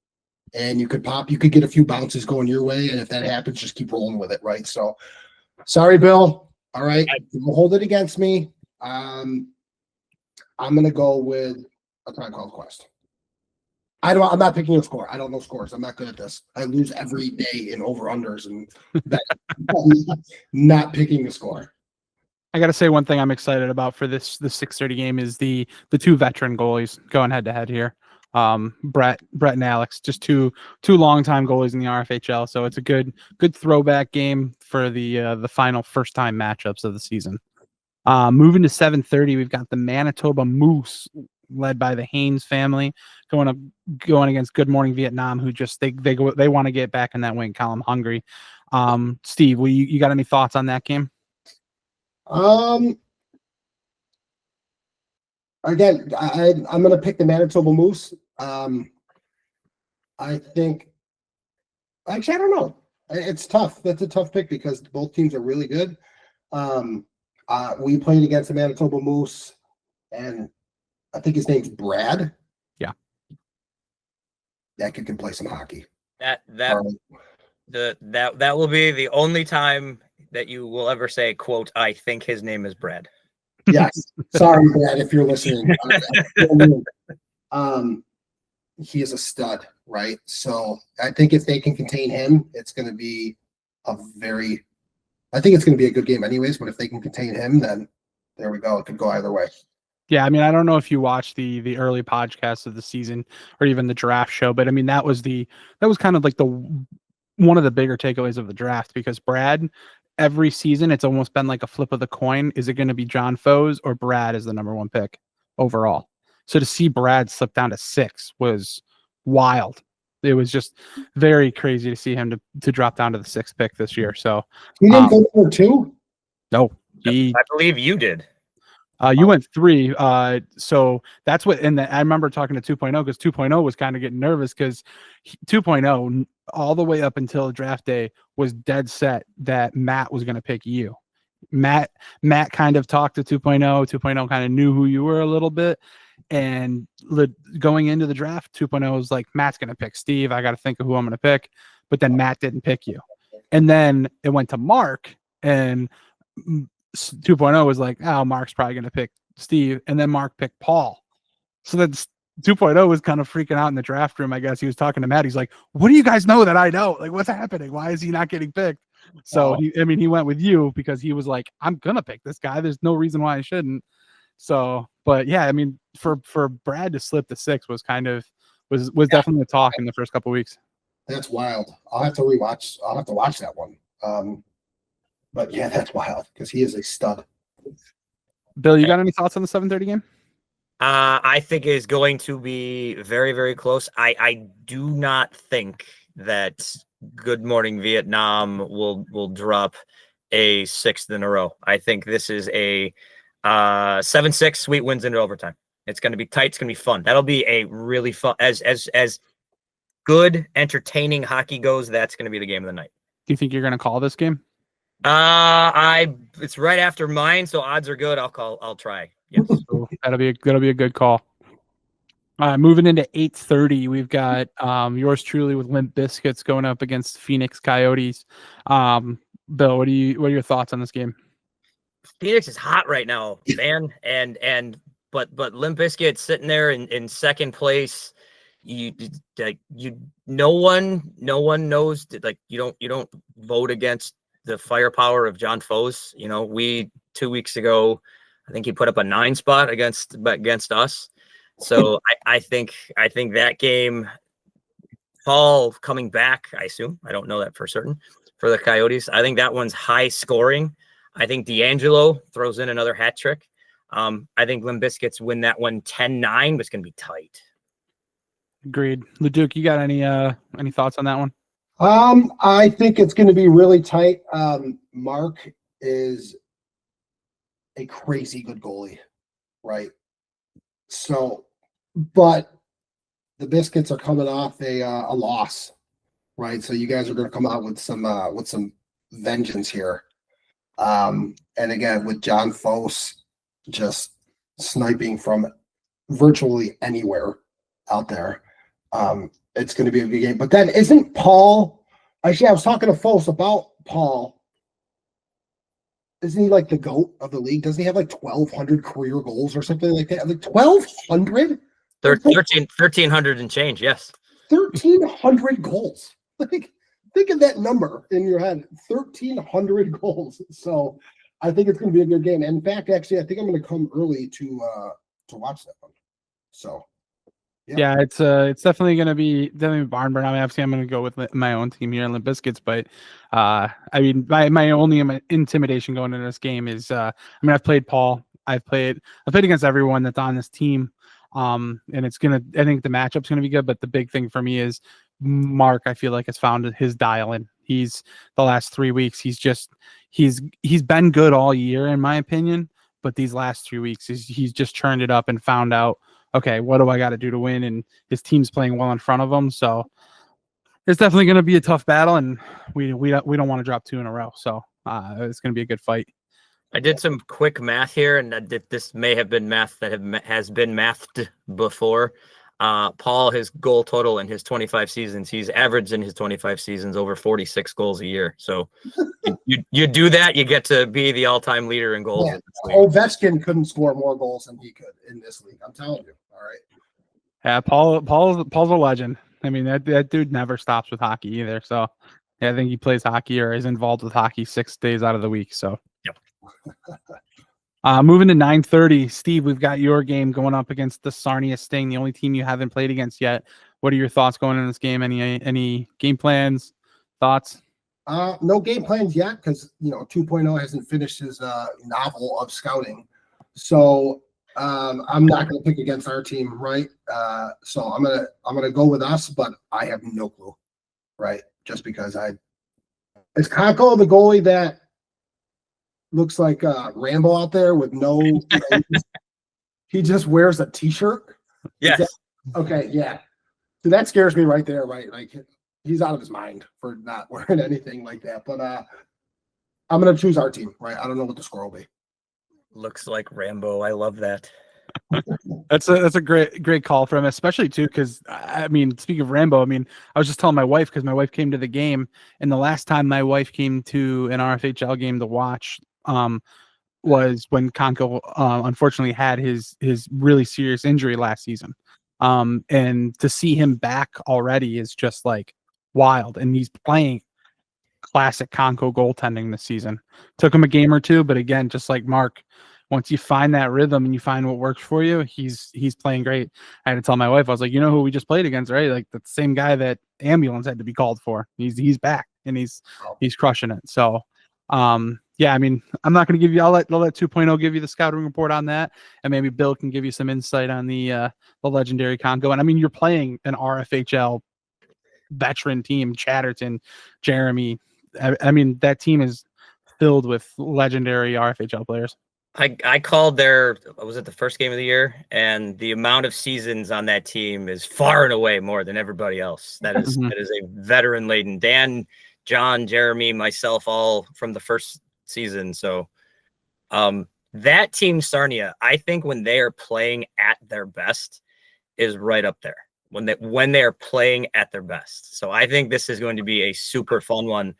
Speaker 3: and you could get a few bounces going your way, and if that happens, just keep rolling with it, right? So, sorry, Bill. All right, don't hold it against me. I'm gonna go with a Tribe Called Quest. I'm not picking a score. I don't know scores. I'm not good at this. I lose every day in over-unders and not picking a score.
Speaker 1: I got to say one thing I'm excited about for the 6:30 game is the two veteran goalies going head to head here. Brett and Alex, just two longtime goalies in the RFHL. So it's a good throwback game for the final first time matchups of the season. Moving to 7:30, we've got the Manitoba Moose led by the Haynes family, going against Good Morning Vietnam, who just they want to get back in that win column hungry. Steve, you got any thoughts on that game?
Speaker 3: Again, I'm going to pick the Manitoba Moose. I think, actually, I don't know. It's tough. That's a tough pick because both teams are really good. We played against the Manitoba Moose, and I think his name's Brad.
Speaker 1: Yeah.
Speaker 3: That kid can play some hockey.
Speaker 2: That will be the only time that you will ever say, quote, I think his name is Brad.
Speaker 3: Yes. Sorry, Brad, if you're listening. He is a stud, right? So I think if they can contain him, it's going to be I think it's going to be a good game anyways, but if they can contain him, then there we go. It could go either way.
Speaker 1: Yeah, I mean, I don't know if you watched the early podcast of the season or even the draft show, but I mean, that was kind of like one of the bigger takeaways of the draft, because Brad, every season, it's almost been like a flip of the coin. Is it going to be John Foes or Brad as the number 1 pick overall? So to see Brad slip down to 6 was wild. It was just very crazy to see him to drop down to the 6th pick this year. So
Speaker 3: he didn't go number 2?
Speaker 1: No,
Speaker 2: I believe you did.
Speaker 1: You went 3. So that's what, and I remember talking to 2.0 because 2.0 was kind of getting nervous because 2.0 all the way up until draft day was dead set that Matt was going to pick you. Matt kind of talked to 2.0. 2.0 kind of knew who you were a little bit. And going into the draft, 2.0 was like, Matt's going to pick Steve. I got to think of who I'm going to pick. But then Matt didn't pick you. And then it went to Mark, and 2.0 was like, oh, Mark's probably going to pick Steve. And then Mark picked Paul. So that's 2.0 was kind of freaking out in the draft room. I guess he was talking to Matt. He's like, what do you guys know that I know? Like, what's happening? Why is he not getting picked? So he went with you because he was like, I'm going to pick this guy. There's no reason why I shouldn't. So, but yeah, I mean, for Brad to slip to 6 was kind of was definitely a talk in the first couple of weeks.
Speaker 3: That's wild. I'll have to watch that one. But yeah, that's wild because he is a stud.
Speaker 1: Bill, you got any thoughts on the 7:30 game?
Speaker 2: I think it is going to be very, very close. I do not think that Good Morning Vietnam will drop a 6th in a row. I think this is a 7-6 sweet wins into overtime. It's going to be tight. It's going to be fun. That'll be a really fun, as good, entertaining hockey goes. That's going to be the game of the night.
Speaker 1: Do you think you're going to call this game?
Speaker 2: It's right after mine, so odds are good. I'll try. Yes.
Speaker 1: That'll be a good call. Moving into 8:30, we've got yours truly with Limp Biscuits going up against Phoenix Coyotes. Bill, what are your thoughts on this game?
Speaker 2: Phoenix is hot right now, man, but Limp Bizkit sitting there in second place. No one knows that, like, you don't vote against the firepower of John Foes. You know, we 2 weeks ago, I think he put up a 9 spot against us. So I think that game, Paul coming back, I assume, I don't know that for certain, for the Coyotes. I think that one's high scoring. I think D'Angelo throws in another hat trick. I think Limp Bizkits win that one 10-9, but it's going to be tight.
Speaker 1: Agreed. Leduc, you got any thoughts on that one?
Speaker 3: I think it's going to be really tight. Mark is a crazy good goalie, right? So, but the Biscuits are coming off a loss, right? So you guys are going to come out with some vengeance here. And again, with John Foes just sniping from virtually anywhere out there, it's going to be a big game. But then isn't Paul, actually, I was talking to Foes about Paul. Isn't he like the GOAT of the league? Doesn't he have like 1,200 career goals or something like that? Like 1,200?
Speaker 2: 1,300 and change, yes.
Speaker 3: 1,300 goals. Like, think of that number in your head. 1,300 goals. So I think it's going to be a good game. And in fact, actually, I think I'm going to come early to watch that one. So
Speaker 1: yeah, it's definitely going to be barn burn. I mean, obviously, I'm going to go with my own team here, Limp Bizkits. But I mean, my only intimidation going into this game is, I mean, I've played Paul. I've played against everyone that's on this team. And I think the matchup's gonna be good. But the big thing for me is Mark. I feel like has found his dial in. He's the last 3 weeks. He's been good all year in my opinion. But these last 3 weeks, he's just churned it up and found out, okay, what do I got to do to win? And his team's playing well in front of him. So it's definitely going to be a tough battle, and we don't want to drop 2 in a row. So it's going to be a good fight.
Speaker 2: I did some quick math here, and this may have been math that has been mathed before. Paul, his goal total in his 25 seasons, he's averaged in his 25 seasons over 46 goals a year. So you do that, you get to be the all-time leader in goals.
Speaker 3: Yeah. Ovechkin couldn't score more goals than he could in this league. I'm telling you. All right.
Speaker 1: Yeah, Paul's a legend. I mean, that dude never stops with hockey either. So yeah, I think he plays hockey or is involved with hockey 6 days out of the week. So
Speaker 2: yep.
Speaker 1: Moving to 9:30, Steve, we've got your game going up against the Sarnia Sting, the only team you haven't played against yet. What are your thoughts going in this game? Any game plans, thoughts?
Speaker 3: No game plans yet because 2.0 hasn't finished his novel of scouting. So I'm not going to pick against our team, right? So I'm gonna go with us, but I have no clue, right? Just because is Kako the goalie that looks like Rambo out there with no he just wears a t-shirt?
Speaker 2: Yes.
Speaker 3: Okay, yeah. So that scares me right there, right? Like he's out of his mind for not wearing anything like that. But I'm gonna choose our team, right? I don't know what the score will be.
Speaker 2: Looks like Rambo. I love that.
Speaker 1: That's a great call from him, especially too, because I mean, speaking of Rambo, I mean, I was just telling my wife because my wife came to the game, and the last time my wife came to an RFHL game to watch was when Konko unfortunately had his really serious injury last season. And to see him back already is just like wild, and he's playing classic Konko goaltending this season. Took him a game or two, but again, just like Mark, once you find that rhythm and you find what works for you, he's playing great. I had to tell my wife, I was like, you know who we just played against, right? Like the same guy that ambulance had to be called for. He's back and he's crushing it. So yeah, I mean, I'm not going to give you, I'll let 2.0 give you the scouting report on that. And maybe Bill can give you some insight on the legendary Konko. And I mean, you're playing an RFHL veteran team, Chatterton, Jeremy. I mean, that team is filled with legendary RFHL players.
Speaker 2: I called was it the first game of the year? And the amount of seasons on that team is far and away more than everybody else. That is a veteran laden. Dan, John, Jeremy, myself, all from the first season. So that team, Sarnia, I think when they are playing at their best is right up there. When they are playing at their best. So I think this is going to be a super fun one.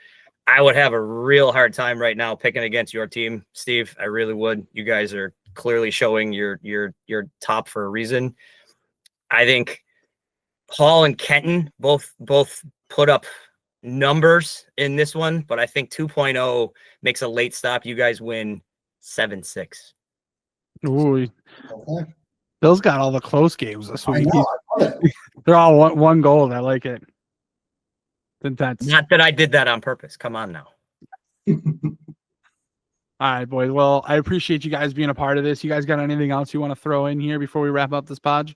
Speaker 2: I would have a real hard time right now picking against your team, Steve. I really would. You guys are clearly showing you're top for a reason. I think Paul and Kenton both put up numbers in this one, but I think 2.0 makes a late stop. You guys win 7-6.
Speaker 1: Ooh.
Speaker 3: Okay.
Speaker 1: Bill's got all the close games this week.
Speaker 3: I love it.
Speaker 1: They're all one goal. I like it. Intense.
Speaker 2: Not that I did that on purpose. Come on now.
Speaker 1: All right, boys. Well, I appreciate you guys being a part of this. You guys got anything else you want to throw in here before we wrap up this pod?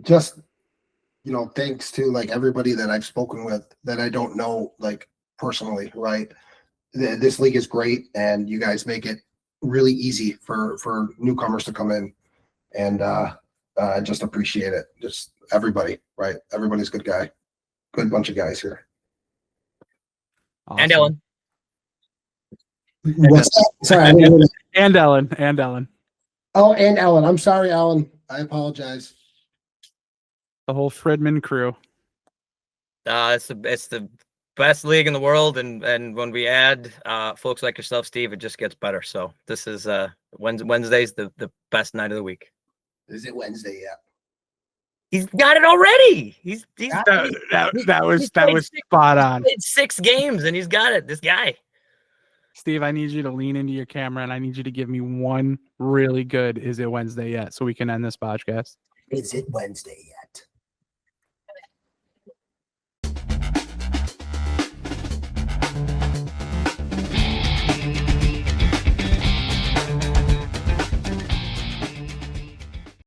Speaker 3: Just thanks to like everybody that I've spoken with that I don't know like personally, right? This league is great, and you guys make it really easy for newcomers to come in, and I just appreciate it. Just everybody, right? Everybody's a good bunch of guys here.
Speaker 1: Awesome.
Speaker 2: And Ellen.
Speaker 3: What's that? Sorry,
Speaker 1: And Ellen.
Speaker 3: Oh, and Ellen. I'm sorry, Ellen. I apologize.
Speaker 1: The whole Fridman crew.
Speaker 2: It's the best league in the world, and when we add folks like yourself, Steve, it just gets better. So this is Wednesday's the best night of the week.
Speaker 3: Is it Wednesday yet?
Speaker 2: He's got it already.
Speaker 1: That was spot on.
Speaker 2: Played 6 games and he's got it. This guy.
Speaker 1: Steve, I need you to lean into your camera and I need you to give me one really good "Is it Wednesday yet?" so we can end this podcast.
Speaker 3: Is it Wednesday yet?